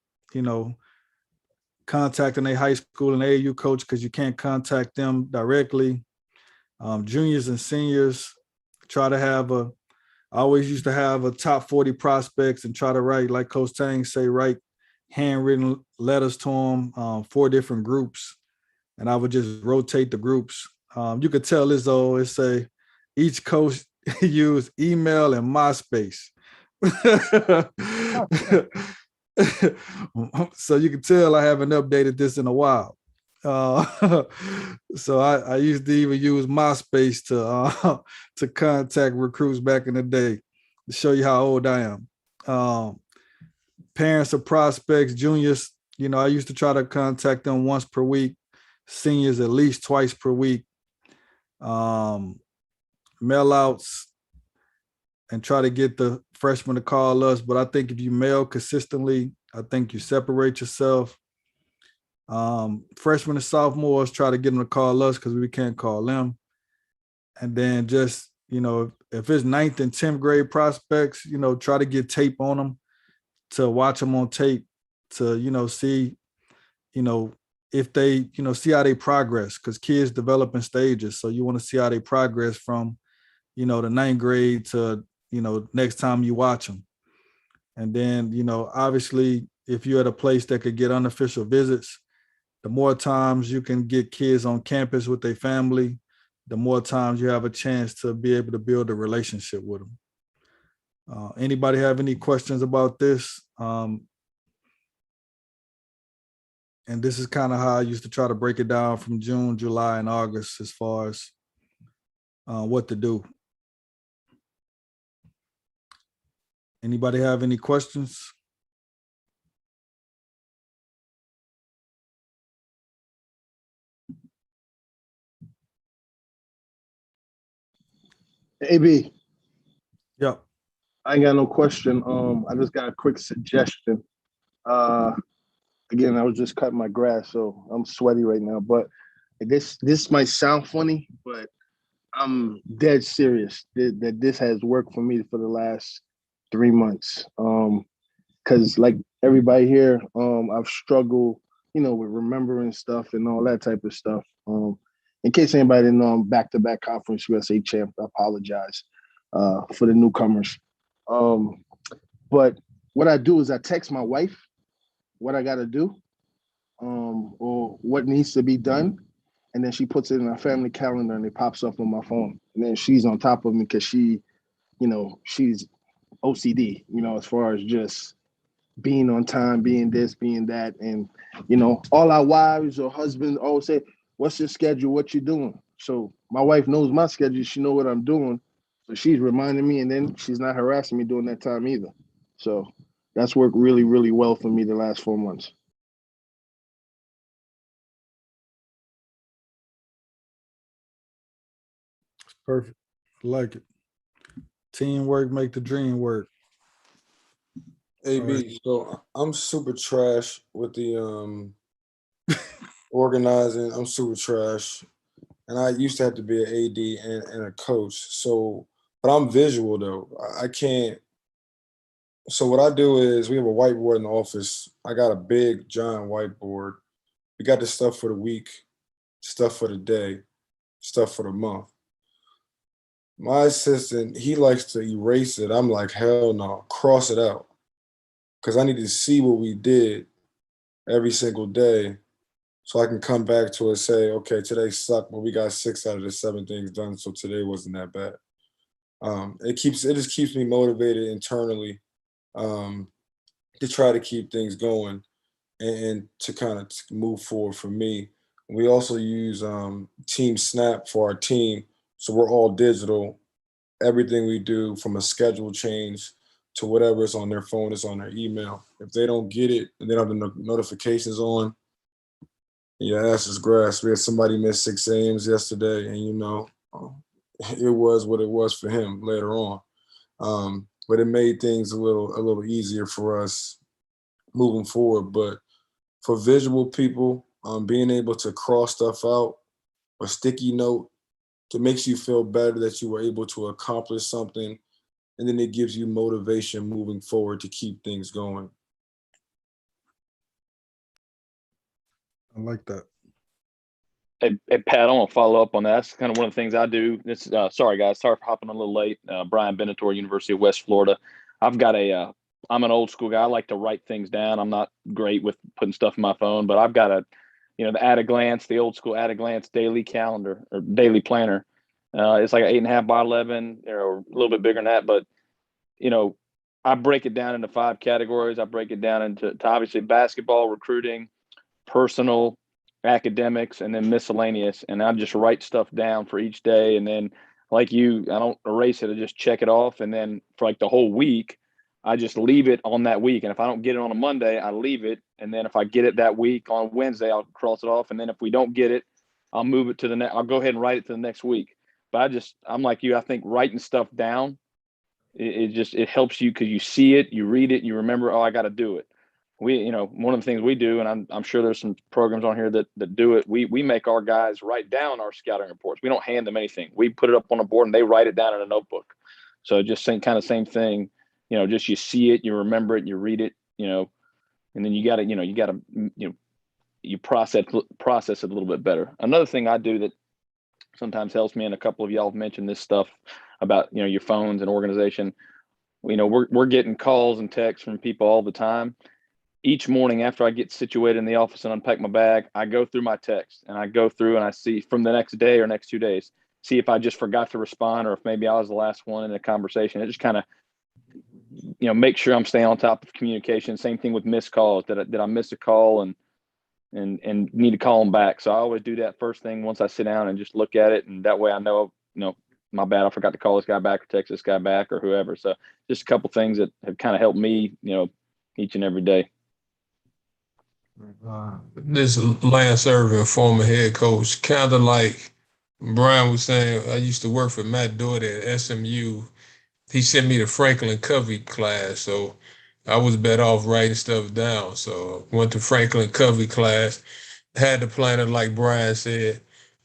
contacting a high school and AAU coach because you can't contact them directly. Juniors and seniors, I always used to have a top 40 prospects and try to write, like Coach Tang say, write handwritten letters to them, 4 different groups. And I would just rotate the groups. You could tell this though, it say each coach use email and MySpace. So you can tell I haven't updated this in a while. So I used to even use MySpace to contact recruits back in the day, to show you how old I am. Parents of prospects, juniors, I used to try to contact them once per week, seniors at least twice per week. Mail outs and try to get the freshmen to call us. But I think if you mail consistently, I think you separate yourself. Freshmen and sophomores, try to get them to call us because we can't call them. And then just, if it's 9th and 10th grade prospects, try to get tape on them, to watch them on tape, to, see, if they, see how they progress, because kids develop in stages. So you want to see how they progress from, the 9th grade to, next time you watch them. And then, obviously, if you're at a place that could get unofficial visits, the more times you can get kids on campus with their family, the more times you have a chance to be able to build a relationship with them. Anybody have any questions about this? And this is kind of how I used to try to break it down from June, July, and August as far as what to do. Anybody have any questions? AB. Yep. I ain't got no question. I just got a quick suggestion. Again, I was just cutting my grass, so I'm sweaty right now. But this might sound funny, but I'm dead serious that this has worked for me for the last 3 months. Because like everybody here, I've struggled, with remembering stuff and all that type of stuff. In case anybody didn't know, I'm back-to-back Conference USA champ. I apologize for the newcomers. But what I do is I text my wife what I got to do, or what needs to be done, and then she puts it in our family calendar and it pops up on my phone. And then she's on top of me because she's OCD, as far as just being on time, being this, being that. And, all our wives or husbands always say, what's your schedule? What you doing? So my wife knows my schedule. She know what I'm doing. So she's reminding me, and then she's not harassing me during that time either. So that's worked really, really well for me the last 4 months. Perfect. I like it. Teamwork make the dream work. AB, so I'm super trash with the organizing. I'm super trash. And I used to have to be an AD and a coach. So, but I'm visual though. I can't. So what I do is we have a whiteboard in the office. I got a big giant whiteboard. We got the stuff for the week, stuff for the day, stuff for the month. My assistant, he likes to erase it. I'm like, hell no, cross it out. Because I need to see what we did every single day so I can come back to it and say, okay, today sucked, but we got 6 out of the 7 things done, so today wasn't that bad. It just keeps me motivated internally, to try to keep things going and to kind of move forward for me. We also use Team Snap for our team, so we're all digital. Everything we do, from a schedule change to whatever is on their phone, is on their email. If they don't get it and they don't have the notifications on, yeah, that's just grass. We had somebody miss 6 a.m.s yesterday, and it was what it was for him later on. But it made things a little easier for us moving forward. But for visual people, being able to cross stuff out, a sticky note, it makes you feel better that you were able to accomplish something, and then it gives you motivation moving forward to keep things going. I like that. Hey, Pat, I want to follow up on that. That's kind of one of the things I do. This, sorry guys, sorry for hopping a little late. Brian Benator, University of West Florida. I'm an old school guy. I like to write things down. I'm not great with putting stuff in my phone, but I've got the at a glance, the old school at a glance daily calendar or daily planner. It's like an 8.5 by 11, or a little bit bigger than that. But I break it down into 5 categories. I break it down into obviously basketball, recruiting, personal, academics, and then miscellaneous. And I just write stuff down for each day. And then like you, I don't erase it. I just check it off. And then for like the whole week, I just leave it on that week. And if I don't get it on a Monday, I leave it. And then if I get it that week on Wednesday, I'll cross it off. And then if we don't get it, I'll move it to the next. I'll go ahead and write it to the next week. But I'm like you. I think writing stuff down, it helps you because you see it, you read it, you remember, oh, I got to do it. one of the things we do, and I'm sure there's some programs on here that do it. We make our guys write down our scouting reports. We don't hand them anything. We put it up on a board and they write it down in a notebook. So just same thing, just you see it, you remember it, you read it, and then you process it a little bit better. Another thing I do that sometimes helps me, and a couple of y'all have mentioned this stuff about, your phones and organization. We're getting calls and texts from people all the time. Each morning after I get situated in the office and unpack my bag, I go through my text and I go through and I see from the next day or next 2 days, see if I just forgot to respond or if maybe I was the last one in a conversation. It just kind of, make sure I'm staying on top of communication. Same thing with missed calls. Did I miss a call and need to call them back? So I always do that first thing once I sit down and just look at it. And that way I know, my bad, I forgot to call this guy back or text this guy back or whoever. So just a couple things that have kind of helped me, each and every day. This Lance Irvin, former head coach, kind of like Brian was saying, I used to work for Matt Doherty at SMU. He sent me to Franklin Covey class, so I was better off writing stuff down. So went to Franklin Covey class, had the planner like Brian said.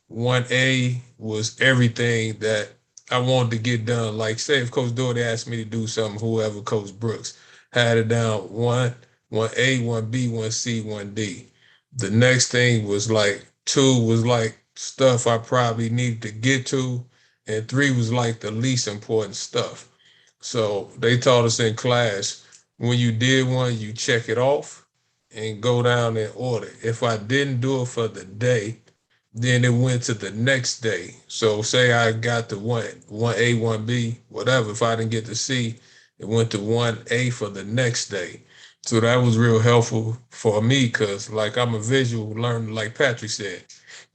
1A was everything that I wanted to get done. Like say if Coach Doherty asked me to do something, whoever, Coach Brooks, had it down 1A, 1B, 1C, 1D. The next thing was like 2 was like stuff I probably needed to get to, and 3 was like the least important stuff. So they taught us in class, when you did one, you check it off and go down in order. If I didn't do it for the day, then it went to the next day. So say I got to 1A, 1B, whatever. If I didn't get to C, it went to 1A for the next day. So that was real helpful for me because like I'm a visual learner, like Patrick said.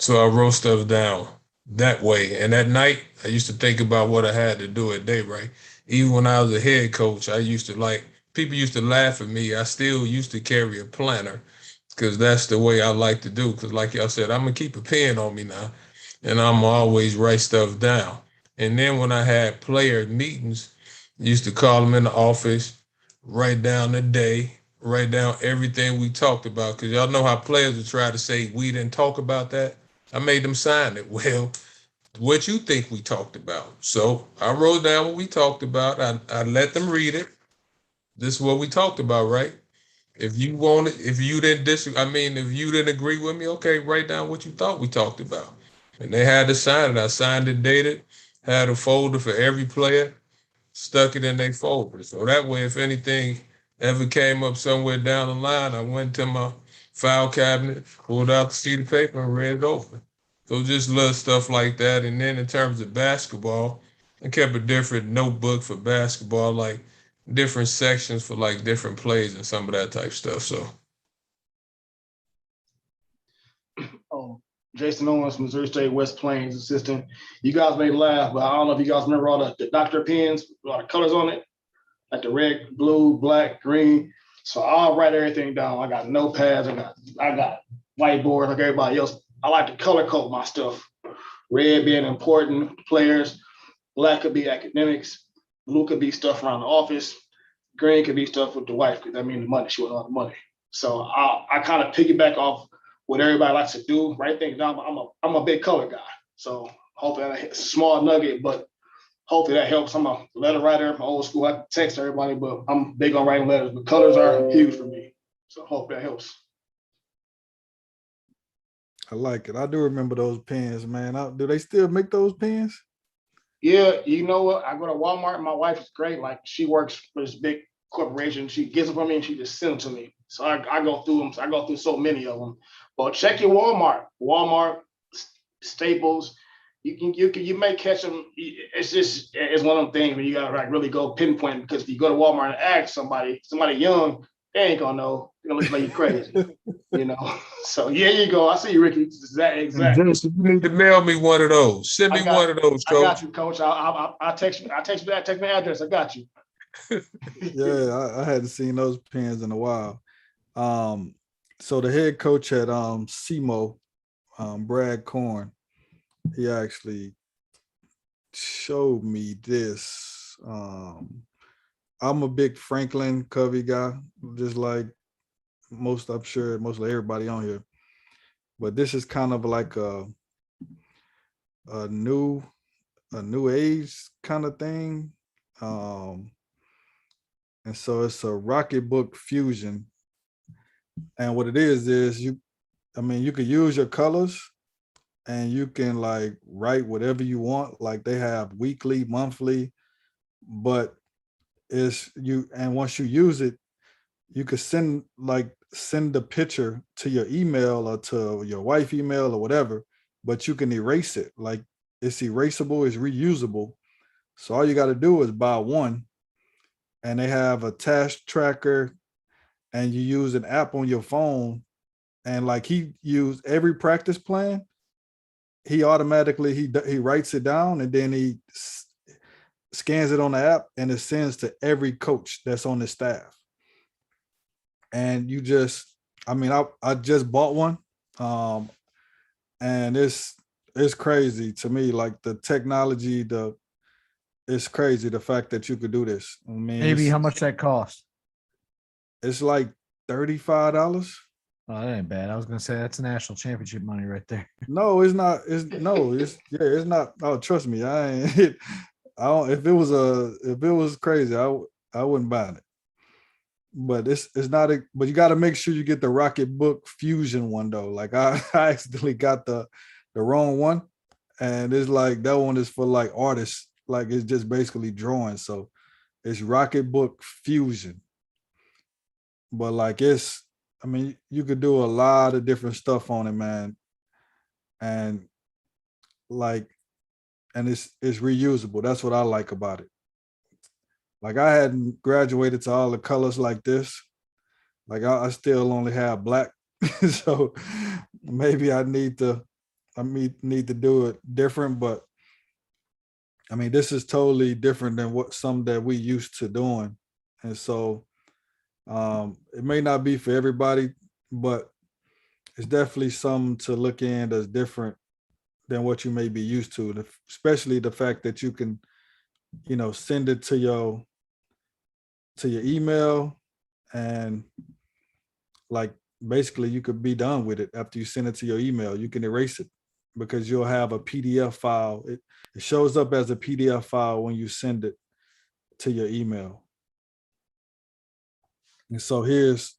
So I wrote stuff down that way. And at night, I used to think about what I had to do at day, right? Even when I was a head coach, I used to people used to laugh at me. I still used to carry a planner because that's the way I like to do. Because like y'all said, I'm going to keep a pen on me now and I'm always write stuff down. And then when I had player meetings, used to call them in the office, write down the day, write down everything we talked about. Because y'all know how players would try to say, we didn't talk about that. I made them sign it. Well, what you think we talked about. So I wrote down what we talked about. I let them read it. This is what we talked about, right? If you want it, if you didn't if you didn't agree with me, okay, write down what you thought we talked about. And they had to sign it. I signed it, dated, had a folder for every player, stuck it in their folder. So that way, if anything ever came up somewhere down the line, I went to my file cabinet, pulled out the sheet of paper, and read it over. So just little stuff like that. And then in terms of basketball, I kept a different notebook for basketball, like different sections for like different plays and some of that type stuff. So Jason Owens, Missouri State West Plains assistant. You guys may laugh, but I don't know if you guys remember all the doctor pens with all the colors on it, like the red, blue, black, green. So I'll write everything down. I got notepads, I got whiteboard like everybody else. I like to color code my stuff. Red being important players, black could be academics, blue could be stuff around the office, green could be stuff with the wife, because that means the money, she wants all the money. So I kind of piggyback off what everybody likes to do, write things down. I'm a big color guy. So hopefully it's a small nugget, but hopefully that helps. I'm a letter writer, I'm old school. I text everybody, but I'm big on writing letters, but colors are huge for me. So hope that helps. I like it. I do remember those pens, man. Do they still make those pens? Yeah, you know what? I go to Walmart and my wife is great. Like she works for this big corporation. She gets them from me and she just sends them to me. So I go through them. I go through so many of them. But check your Walmart, Staples. You may catch them. It's one of them things where you gotta like really go pinpoint, because if you go to Walmart and ask somebody young, they ain't gonna know. They're gonna look like you crazy, you know. So yeah, you go. I see you, Ricky. Exactly. Jason, you need to mail me one of those. Send me one of those, Coach. I got you, Coach. I'll text you. Text me address. I got you. Yeah, I hadn't seen those pens in a while. So the head coach at SEMO, Brad Korn, he actually showed me this. I'm a big Franklin Covey guy, just like I'm sure mostly everybody on here. But this is kind of like a new age kind of thing. And so it's a Rocketbook Fusion. And what it is you could use your colors and you can like write whatever you want. Like they have weekly, monthly, but it's you, and once you use it, you could send the picture to your email or to your wife email or whatever, but you can erase it. Like it's erasable, it's reusable. So all you got to do is buy one, and they have a task tracker, and you use an app on your phone. And like he used every practice plan, he automatically he writes it down, and then he scans it on the app, and it sends to every coach that's on the staff. And you just, I just bought one, and it's crazy to me, like the technology, it's crazy the fact that you could do this. I mean, Maybe how much that cost? It's like $35. Oh, that ain't bad. I was gonna say that's national championship money right there. No, it's not. It's not. Oh, trust me, I ain't. I don't. If it was crazy, I wouldn't buy it. But it's not. But you got to make sure you get the Rocketbook Fusion one though. Like I accidentally got the wrong one, and it's like that one is for like artists. Like it's just basically drawing. So it's Rocketbook Fusion. But like you could do a lot of different stuff on it, man. And like, and it's reusable. That's what I like about it. Like I hadn't graduated to all the colors like this. Like I still only have black. So maybe I need to do it different. But I mean, this is totally different than what some that we used to doing. And so it may not be for everybody, but it's definitely something to look in that's different than what you may be used to, especially the fact that you can, send it to your email, and like basically you could be done with it after you send it to your email. You can erase it because you'll have a PDF file. It shows up as a PDF file when you send it to your email. And so here's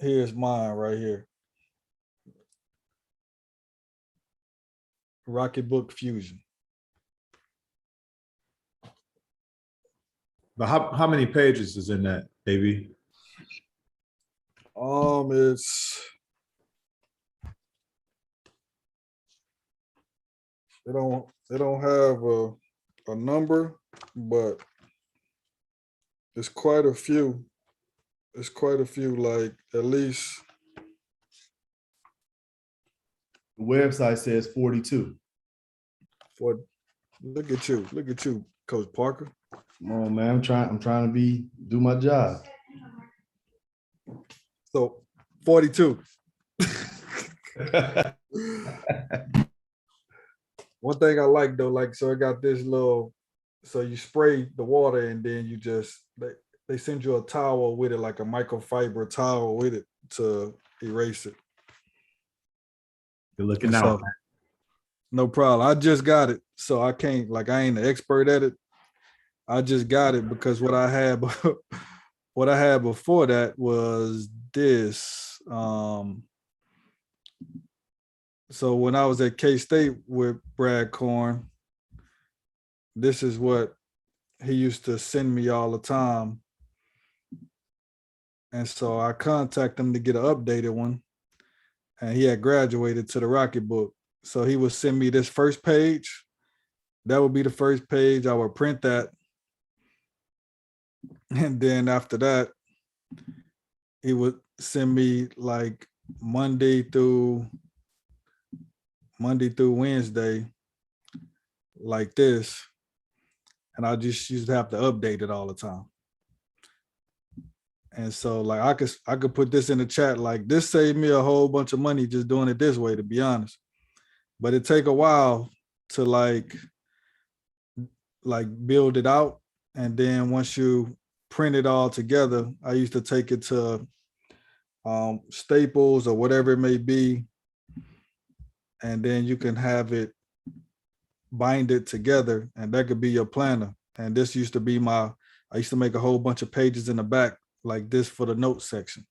mine right here. Rocketbook Fusion. But how many pages is in that, AB? It's they don't have a number, but it's quite a few. It's quite a few, like at least. The website says 42. Look at you, Coach Parker. Come on, man. I'm trying to do my job. So 42. One thing I like though, like, so it got this little, so you spray the water and then you just, they send you a towel with it, like a microfiber towel with it to erase it. You're looking out. No problem. I just got it. So I can't, like, I ain't an expert at it. I just got it because what I had before that was this. So when I was at K-State with Brad Korn, this is what he used to send me all the time. And so I contacted him to get an updated one. And he had graduated to the Rocketbook. So he would send me this first page. That would be the first page. I would print that. And then after that, he would send me like Monday through Wednesday, like this. And I just used to have to update it all the time. And so like I could put this in the chat, like this saved me a whole bunch of money just doing it this way, to be honest. But it take a while to like build it out. And then once you print it all together, I used to take it to staples or whatever it may be, and then you can have it bind it together, and that could be your planner. And this used to be I used to make a whole bunch of pages in the back like this for the notes section.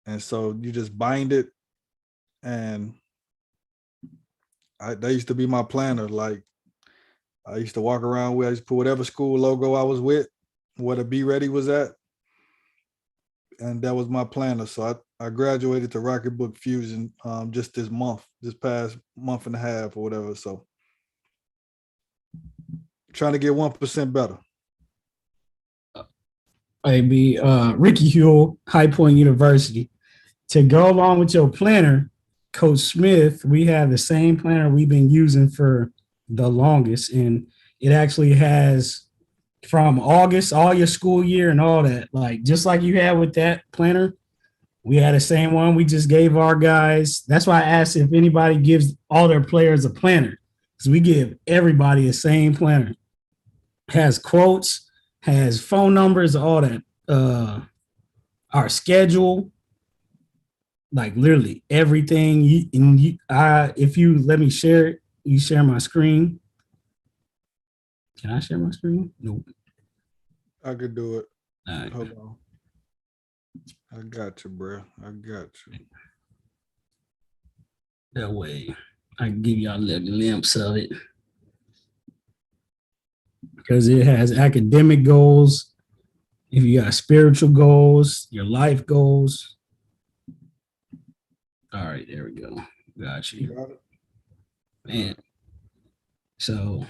And so you just bind it, and that used to be my planner. Like I used to walk around with, I used to put whatever school logo I was with, where the Be Ready was at, and that was my planner. So I graduated to Rocketbook Fusion just this past month and a half or whatever. So trying to get 1% better. Maybe Ricky Huell, High Point University. To go along with your planner, Coach Smith, we have the same planner we've been using for the longest, and it actually has from August, all your school year and all that. Like just like you had with that planner, we had the same one. We just gave our guys. That's why I asked if anybody gives all their players a planner, because we give everybody the same planner. Has quotes, has phone numbers, all that. Our schedule, like literally everything. If you let me share it, you share my screen. Can I share my screen? Nope. I could do it. All right. Hold on. I got you, bro. I got you. That way I can give y'all a little glimpse of it. Because it has academic goals. If you got spiritual goals, your life goals. All right, there we go. Got you. Got it. Man. So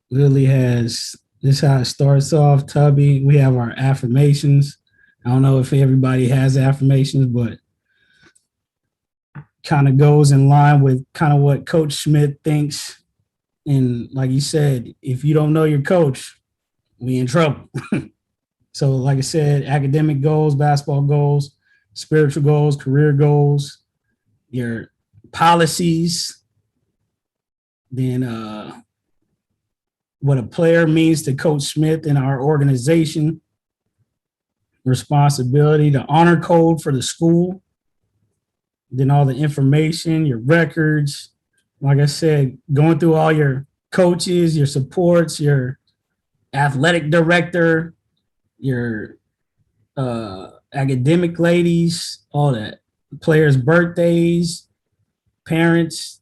Lily has this is how it starts off. Tubby, we have our affirmations. I don't know if everybody has affirmations, but kind of goes in line with kind of what Coach Smith thinks. And like you said, if you don't know your coach, we in trouble. So like I said, academic goals, basketball goals, spiritual goals, career goals, your policies, then what a player means to Coach Smith in our organization, responsibility, the honor code for the school, then all the information, your records. Like I said, going through all your coaches, your supports, your athletic director, your academic ladies, all that, players' birthdays, parents,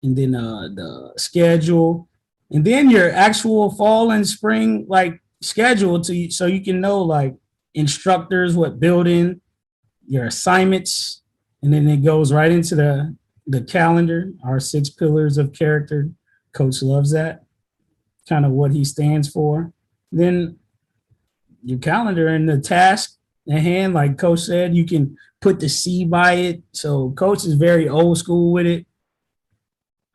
and then the schedule, and then your actual fall and spring like schedule so you can know like instructors, what building, your assignments, and then it goes right into the calendar, our 6 pillars of character. Coach loves that, kind of what he stands for. Then your calendar and the task at hand, like Coach said, you can put the C by it. So Coach is very old school with it.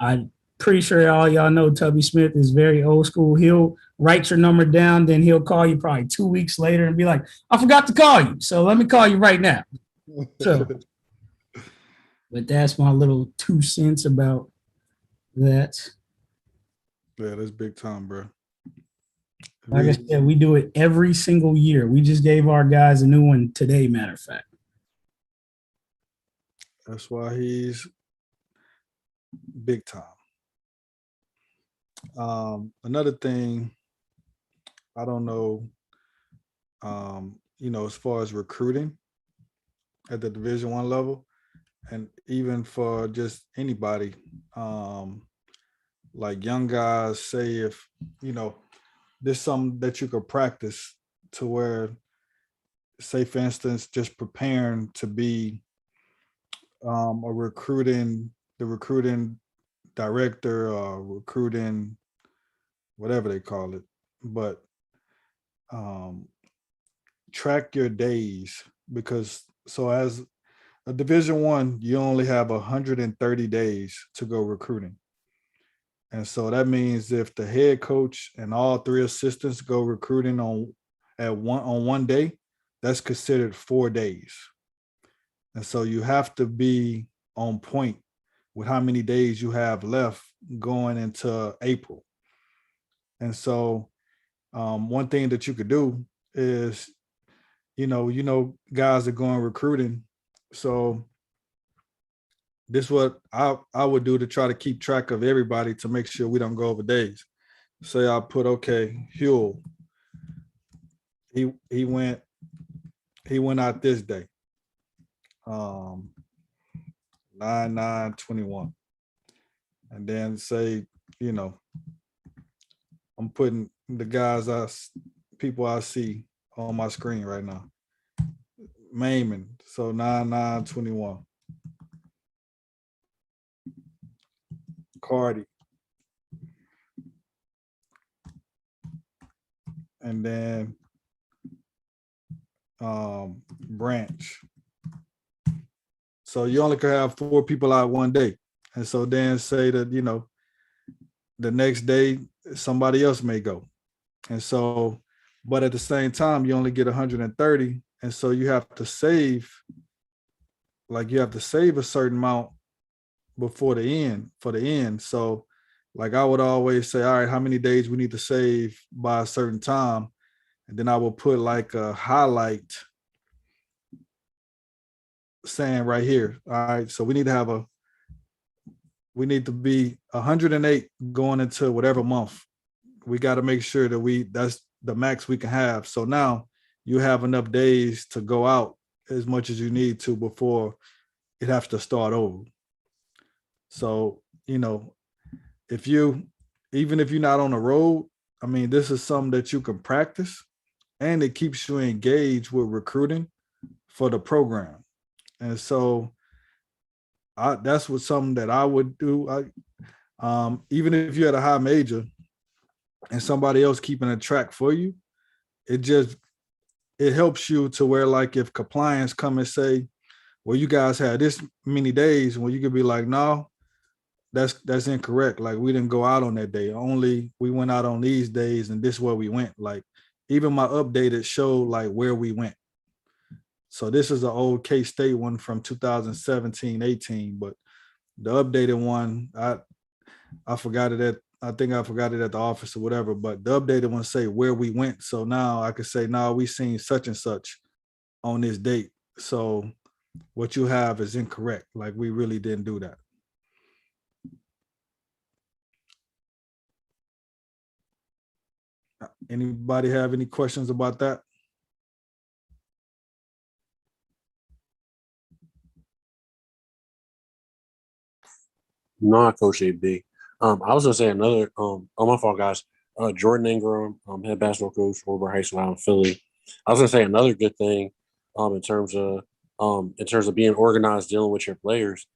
I'm pretty sure all y'all know Tubby Smith is very old school. He'll write your number down, then he'll call you probably 2 weeks later and be like, I forgot to call you, so let me call you right now. So, but that's my little 2 cents about that. Yeah, that's big time, bro. Like I said, we do it every single year. We just gave our guys a new one today, matter of fact. That's why he's big time. Another thing, I don't know, as far as recruiting at the Division I level, and even for just anybody, like young guys, say if, there's something that you could practice to where, say for instance, just preparing to be the recruiting director or recruiting, whatever they call it, but track your days, because so as a Division I, you only have 130 days to go recruiting. And so that means if the head coach and all 3 assistants go recruiting on one day, that's considered 4 days. And so you have to be on point with how many days you have left going into April. And so one thing that you could do is guys are going recruiting. So this is what I would do to try to keep track of everybody to make sure we don't go over days. Say I put, okay, Huel, he went out this day. 9/9/21. And then say, I'm putting the people I see on my screen right now. Mayman, so 9/9/21. Cardi. And then Branch. So you only could have 4 people out one day. And so then say that, the next day somebody else may go. And so, but at the same time, you only get 130. And so you have to save a certain amount before for the end. So like I would always say, all right, how many days we need to save by a certain time? And then I will put like a highlight saying right here, all right, so we need to be 108 going into whatever month. We got to make sure that that's the max we can have. So now you have enough days to go out as much as you need to before it has to start over. So, even if you're not on the road, I mean, this is something that you can practice, and it keeps you engaged with recruiting for the program. And so that's something that I would do. Even if you had a high major and somebody else keeping a track for you, it helps you to where, like, if compliance come and say, well, you guys had this many days, well, you could be like, no, that's incorrect. Like, we didn't go out on that day. Only we went out on these days, and this is where we went. Like, even my updated showed like where we went. So this is an old K-State one from 2017-18, but the updated one, I forgot it I think I forgot it at the office or whatever, but the updated one say where we went. So now I could say, no, we seen such and such on this date. So what you have is incorrect. Like, we really didn't do that. Anybody have any questions about that? No, Coach AB. I was gonna say another. My fault, guys. Jordan Ingram, head basketball coach over High School out in Philly. I was gonna say another good thing, in terms of being organized, dealing with your players,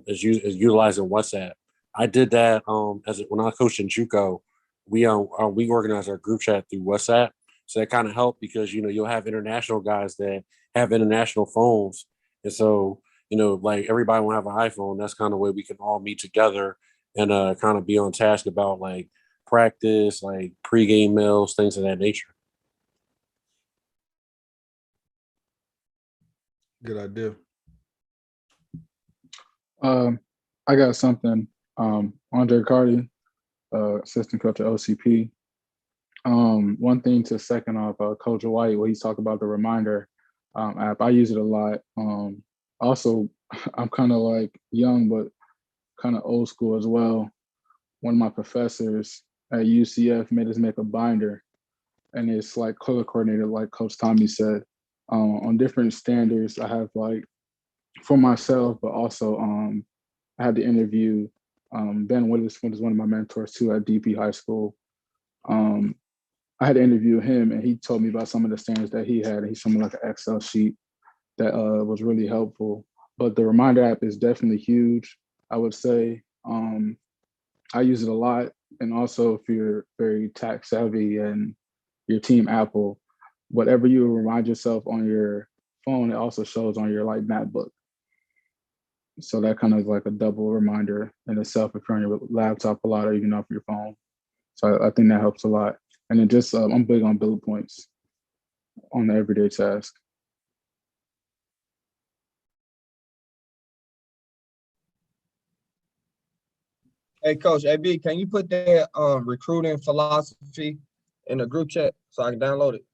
is utilizing WhatsApp. I did that when I coached in JUCO. We organized our group chat through WhatsApp, so that kind of helped because you'll have international guys that have international phones, and so like everybody will have an iPhone. That's kind of way we can all meet together and kind of be on task about like practice, like pregame meals, things of that nature. Good idea. I got something. Andre Cardi, assistant coach at OCP. One thing to second off Coach White, where he's talking about the reminder app. I use it a lot. Also, I'm kind of like young, but kind of old school as well. One of my professors at UCF made us make a binder, and it's like color coordinated, like Coach Tommy said, on different standards. I have like for myself, but also I had to interview Ben Witherspoon is one of my mentors too at DP High School. I had to interview him, and he told me about some of the standards that he had. He showed me like an Excel sheet that was really helpful. But the reminder app is definitely huge, I would say. I use it a lot. And also, if you're very tech savvy and your team Apple, whatever you remind yourself on your phone, it also shows on your like MacBook. So that kind of like a double reminder in itself if you're on your laptop a lot or even off your phone. So I think that helps a lot. And then just I'm big on bullet points on the everyday task. Hey, Coach AB, can you put that recruiting philosophy in the group chat so I can download it?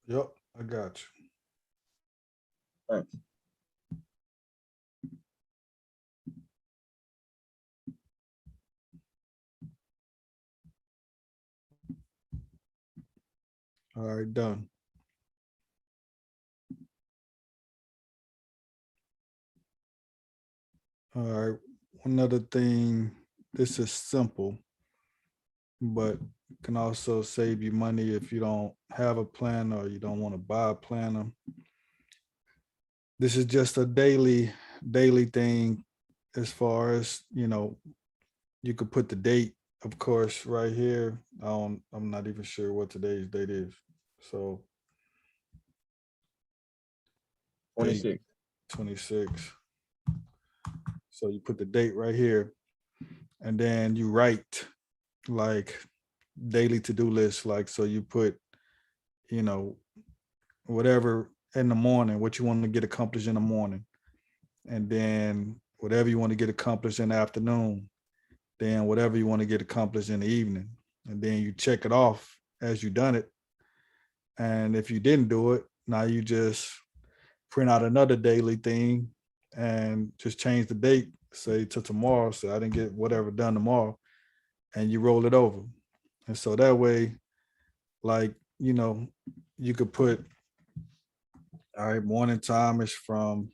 Yep. I got you. Thanks. All right, done. All right. One other thing, this is simple, but can also save you money if you don't have a planner or you don't want to buy a planner. This is just a daily thing as far as, you could put the date, of course, right here. I'm not even sure what today's date is. So 26. 26. So you put the date right here, and then you write like daily to-do list. Like, so you put, whatever in the morning, what you want to get accomplished in the morning. And then whatever you want to get accomplished in the afternoon, then whatever you want to get accomplished in the evening. And then you check it off as you done it. And if you didn't do it, now you just print out another daily thing and just change the date, say to tomorrow. So I didn't get whatever done tomorrow, and you roll it over. And so that way, like, you could put, all right, morning time is from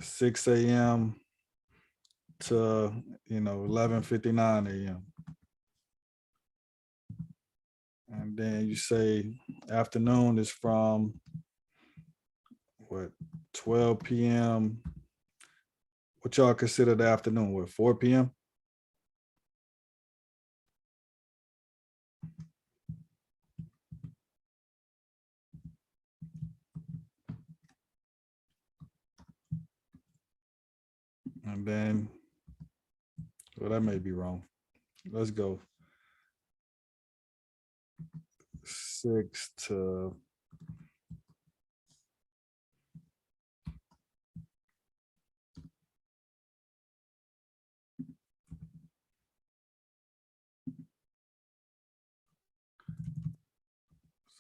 6 a.m. to 11:59 a.m. And then you say afternoon is from 12 p.m. What y'all consider the afternoon? 4 p.m.? And then, well, that may be wrong. Let's go 6 to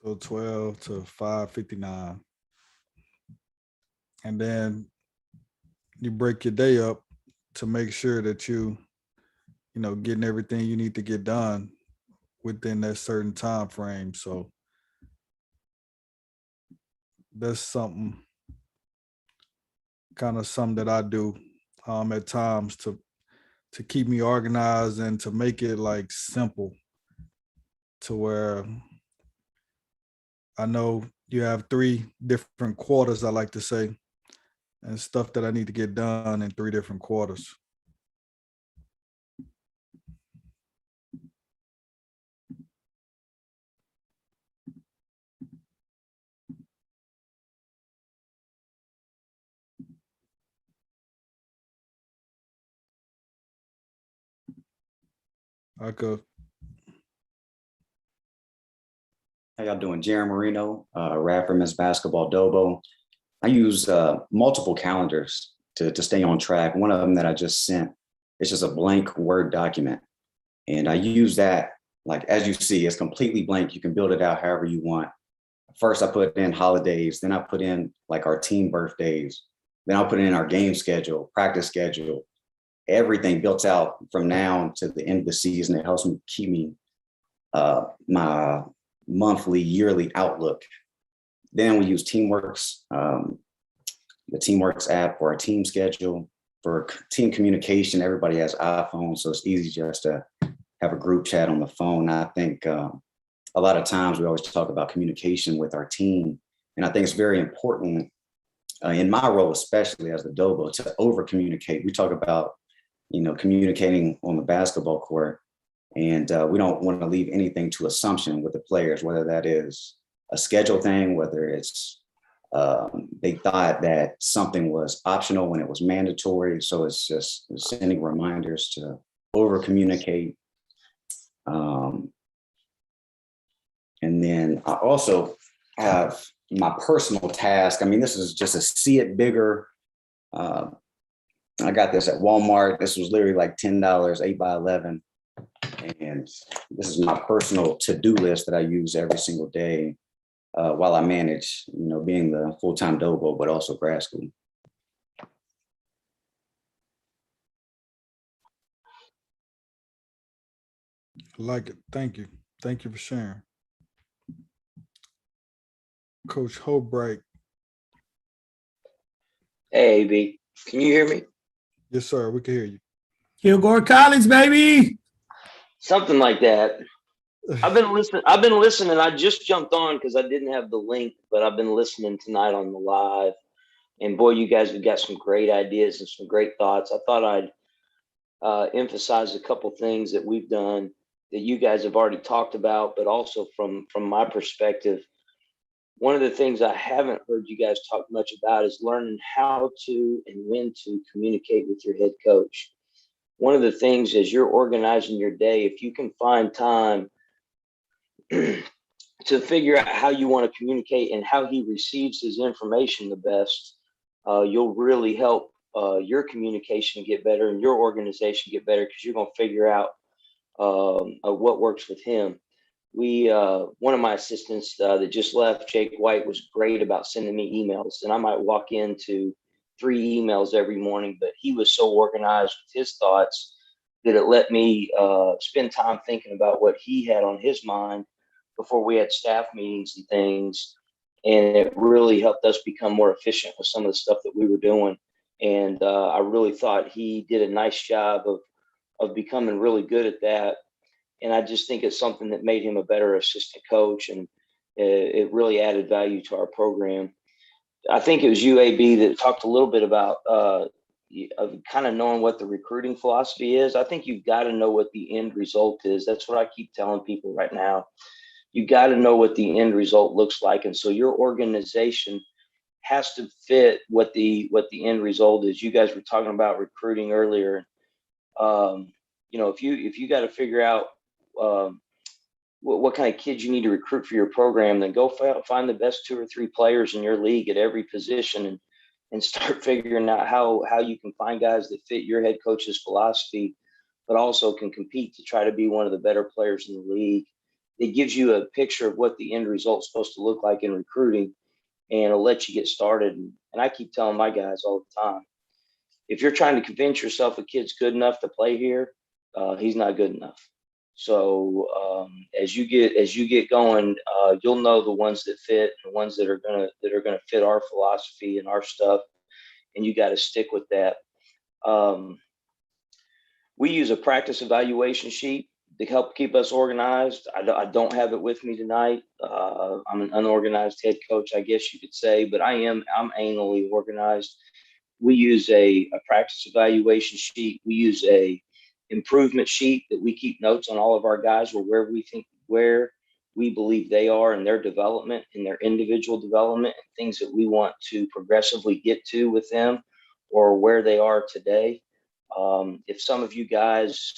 12 to 5:59. And then you break your day up to make sure that getting everything you need to get done within that certain time frame. So that's something that I do at times to keep me organized and to make it like simple, to where I know you have 3 different quarters, I like to say, and stuff that I need to get done in 3 different quarters. I could. How y'all doing? Jerry Marino, rapper, Miss Basketball Dobo. I use multiple calendars to stay on track. One of them that I just sent, it's just a blank Word document. And I use that, like, as you see, it's completely blank. You can build it out however you want. First, I put in holidays. Then I put in like our team birthdays. Then I'll put in our game schedule, practice schedule, everything built out from now to the end of the season. It helps me keep me my monthly, yearly outlook. Then we use Teamworks, the Teamworks app for our team schedule. For team communication, everybody has iPhones, so it's easy just to have a group chat on the phone. I think a lot of times we always talk about communication with our team, and I think it's very important in my role, especially as the Dobo, to over communicate. We talk about, communicating on the basketball court, and we don't want to leave anything to assumption with the players, whether that is a schedule thing, whether it's they thought that something was optional when it was mandatory. So it's just sending reminders to over communicate. And then I also have my personal task. I mean, this is just a see it bigger. I got this at Walmart. This was literally like $10, 8 by 11. And this is my personal to-do list that I use every single day. while I manage, being the full-time Dobo, but also grad school. I like it. Thank you. Thank you for sharing. Coach Holbright. Hey, AB, can you hear me? Yes, sir. We can hear you. Kilgore College, baby. Something like that. I've been listening. I just jumped on because I didn't have the link, but I've been listening tonight on the live. And boy, you guys have got some great ideas and some great thoughts. I thought I'd emphasize a couple things that we've done that you guys have already talked about, but also from my perspective. One of the things I haven't heard you guys talk much about is learning how to and when to communicate with your head coach. One of the things as you're organizing your day, if you can find time to figure out how you want to communicate and how he receives his information the best, you'll really help your communication get better and your organization get better because you're going to figure out what works with him. One of my assistants that just left, Jake White, was great about sending me emails, and I might walk into 3 emails every morning, but he was so organized with his thoughts that it let me spend time thinking about what he had on his mind before we had staff meetings and things. And it really helped us become more efficient with some of the stuff that we were doing. And I really thought he did a nice job of becoming really good at that. And I just think it's something that made him a better assistant coach, and it really added value to our program. I think it was UAB that talked a little bit about kind of knowing what the recruiting philosophy is. I think you've got to know what the end result is. That's what I keep telling people right now. You got to know what the end result looks like. And so your organization has to fit what the end result is. You guys were talking about recruiting earlier. If you got to figure out what kind of kids you need to recruit for your program, then go find the best 2 or 3 players in your league at every position and start figuring out how you can find guys that fit your head coach's philosophy, but also can compete to try to be one of the better players in the league. It gives you a picture of what the end result's supposed to look like in recruiting, and it'll let you get started. And I keep telling my guys all the time, if you're trying to convince yourself a kid's good enough to play here, he's not good enough. So as you get going, you'll know the ones that fit, the ones that are gonna fit our philosophy and our stuff, and you got to stick with that. We use a practice evaluation sheet to help keep us organized. I don't have it with me tonight. I'm an unorganized head coach, I guess you could say, but I'm anally organized. We use a practice evaluation sheet. We use a improvement sheet that we keep notes on all of our guys where we believe they are in their development, in their individual development, and things that we want to progressively get to with them or where they are today. If some of you guys,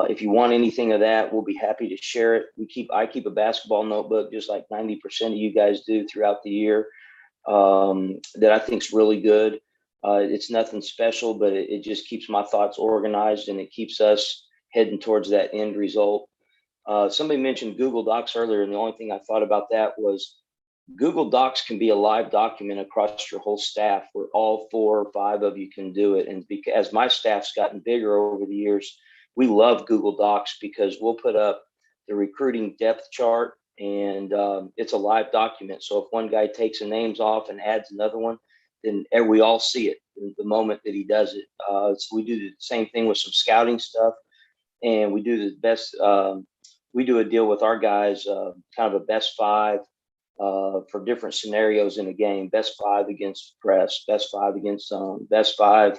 if you want anything of that, we'll be happy to share it. I keep a basketball notebook just like 90% of you guys do throughout the year that I think is really good. It's nothing special, but it just keeps my thoughts organized and it keeps us heading towards that end result. Somebody mentioned Google Docs earlier, and the only thing I thought about that was Google Docs can be a live document across your whole staff where all 4 or 5 of you can do it. And as my staff's gotten bigger over the years, we love Google Docs because we'll put up the recruiting depth chart and it's a live document. So if one guy takes the names off and adds another one, then we all see it the moment that he does it. So we do the same thing with some scouting stuff, and we do the best. We do a deal with our guys, kind of a best 5 for different scenarios in a game. Best 5 against press, best 5 against zone, best 5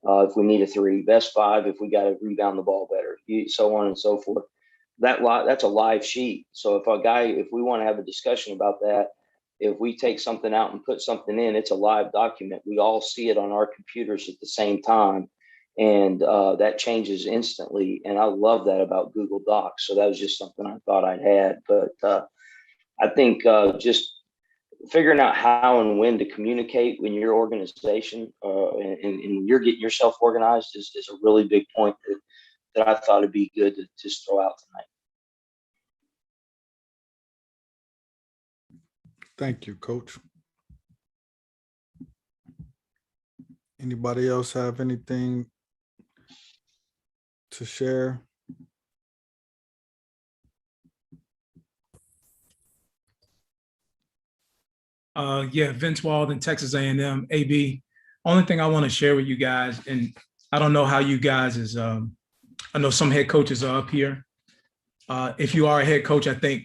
if we need a 3, best 5 if we got to rebound the ball better, so on and so forth. That's a live sheet. So if we want to have a discussion about that, if we take something out and put something in, it's a live document. We all see it on our computers at the same time. And that changes instantly. And I love that about Google Docs. So that was just something I thought I'd had. But I think just figuring out how and when to communicate when your organization and you're getting yourself organized is a really big point that I thought it'd be good to just throw out tonight. Thank you, Coach. Anybody else have anything to share? Yeah, Vince Walden, Texas A&M, AB. Only thing I want to share with you guys, and I don't know how you guys is, I know some head coaches are up here. If you are a head coach, I think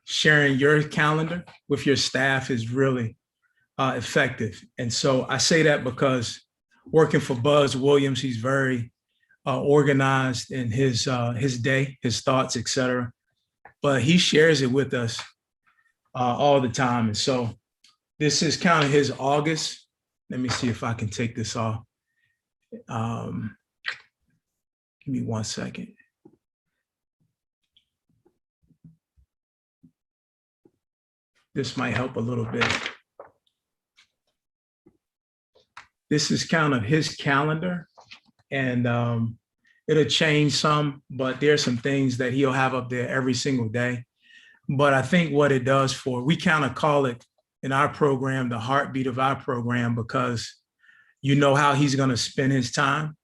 sharing your calendar with your staff is really effective. And so I say that because working for Buzz Williams, he's very organized in his day, his thoughts, etc. But he shares it with us all the time. And so this is kind of his August. Let me see if I can take this off. Give me 1 second. This might help a little bit. This is kind of his calendar, and it'll change some, but there's some things that he'll have up there every single day. But I think what it does we kind of call it in our program, the heartbeat of our program, because you know how he's going to spend his time.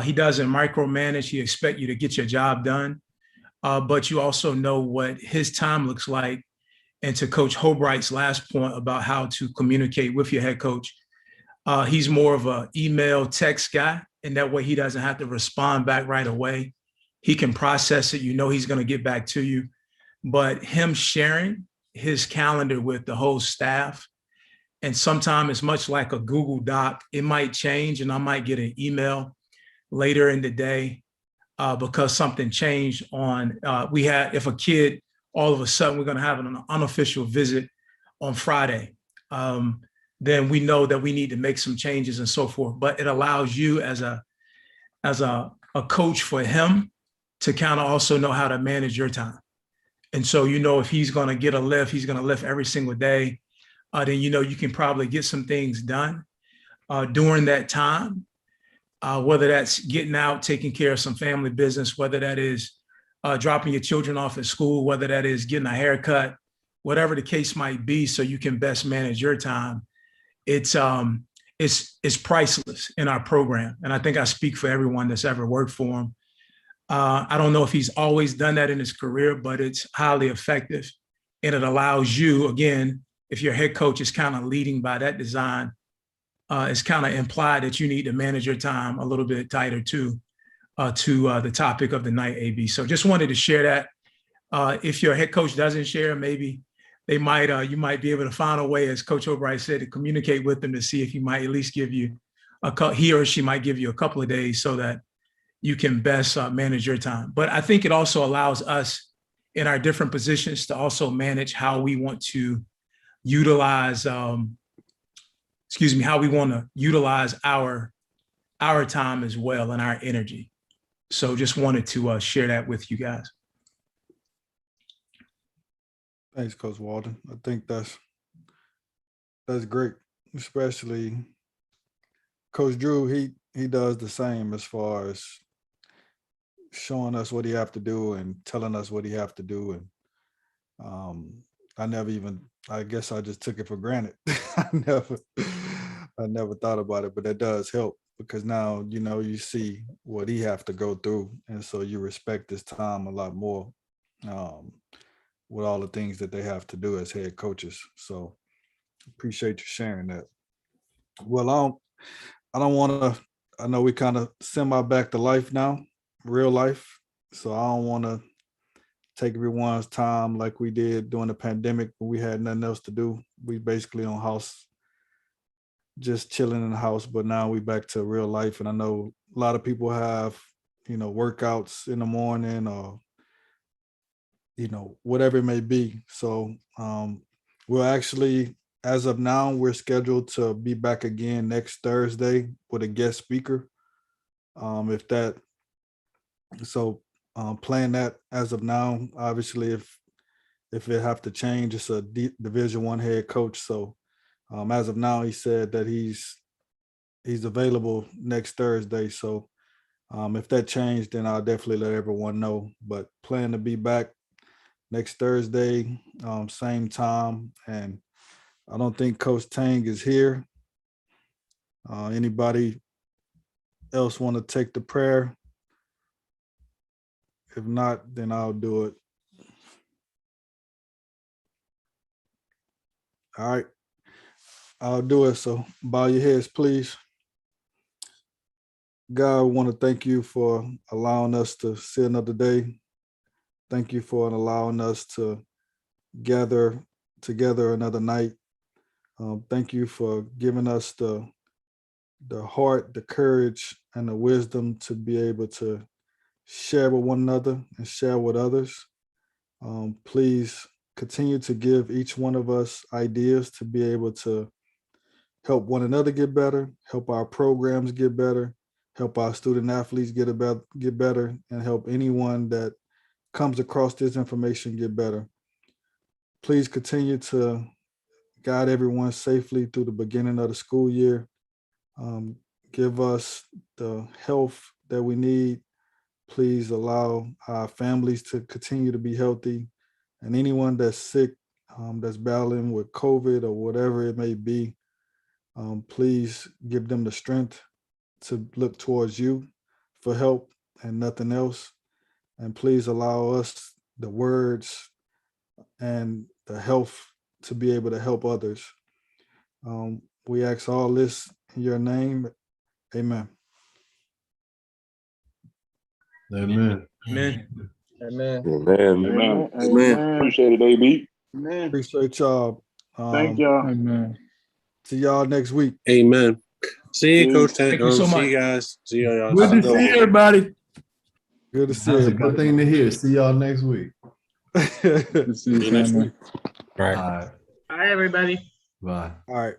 He doesn't micromanage. He expects you to get your job done, but you also know what his time looks like. And to Coach Holbright's last point about how to communicate with your head coach, he's more of an email text guy, and that way he doesn't have to respond back right away. He can process it. You know he's going to get back to you. But him sharing his calendar with the whole staff, and sometimes it's much like a Google Doc. It might change, and I might get an email later in the day because something changed on, if a kid, all of a sudden we're going to have an unofficial visit on Friday, then we know that we need to make some changes and so forth. But it allows you as a coach for him to kind of also know how to manage your time. And so, you know, if he's going to get a lift, he's going to lift every single day, then, you know, you can probably get some things done during that time, whether that's getting out, taking care of some family business, whether that is dropping your children off at school, whether that is getting a haircut, whatever the case might be, so you can best manage your time. It's priceless in our program. And I think I speak for everyone that's ever worked for him. I don't know if he's always done that in his career, but it's highly effective. And it allows you, again, if your head coach is kind of leading by that design, it's kind of implied that you need to manage your time a little bit tighter too, to the topic of the night, AB. So just wanted to share that. If your head coach doesn't share, maybe you might be able to find a way, as Coach O'Brien said, to communicate with them to see if he might at least give you he or she might give you a couple of days so that you can best manage your time. But I think it also allows us in our different positions to also manage how we want to utilize, how we want to utilize our time as well and our energy. So just wanted to share that with you guys. Thanks, Coach Walden. I think that's great, especially Coach Drew. He does the same as far as showing us what he have to do and telling us what he have to do. And I guess I just took it for granted. I never thought about it, but that does help because now, you know, you see what he have to go through. And so you respect his time a lot more with all the things that they have to do as head coaches. So appreciate you sharing that. Well, I know we kind of semi back to life now, real life. So I don't want to take everyone's time like we did during the pandemic when we had nothing else to do. We basically on house, just chilling in the house, but now we back to real life. And I know a lot of people have, you know, workouts in the morning or, you know, whatever it may be. So we'll actually, as of now, we're scheduled to be back again next Thursday with a guest speaker. Plan that as of now. Obviously, if it have to change, it's a Division I head coach. So as of now, he said that he's available next Thursday. So if that changed, then I'll definitely let everyone know. But plan to be back next Thursday, same time. And I don't think Coach Tang is here. Anybody else want to take the prayer? If not, then I'll do it. All right, I'll do it. So bow your heads, please. God, I want to thank you for allowing us to see another day. Thank you for allowing us to gather together another night. Thank you for giving us the heart, the courage, and the wisdom to be able to share with one another and share with others. Please continue to give each one of us ideas to be able to help one another get better, help our programs get better, help our student athletes get better, and help anyone that comes across this information get better. Please continue to guide everyone safely through the beginning of the school year. Give us the health that we need. Please allow our families to continue to be healthy. And anyone that's sick, that's battling with COVID or whatever it may be, please give them the strength to look towards you for help and nothing else. And please allow us the words and the health to be able to help others. We ask all this in your name. Amen. Amen. Amen. Amen. Amen. Appreciate it, AB. Amen. Appreciate y'all. Thank y'all. Amen. See y'all next week. Amen. See you, Coach Thank you so See much. you guys. See y'all. Good to see everybody. Good to see That's a everybody. good thing to hear. See y'all next week. Good to see you, See you next family. week. Right. All right. Bye, everybody. Bye. All right.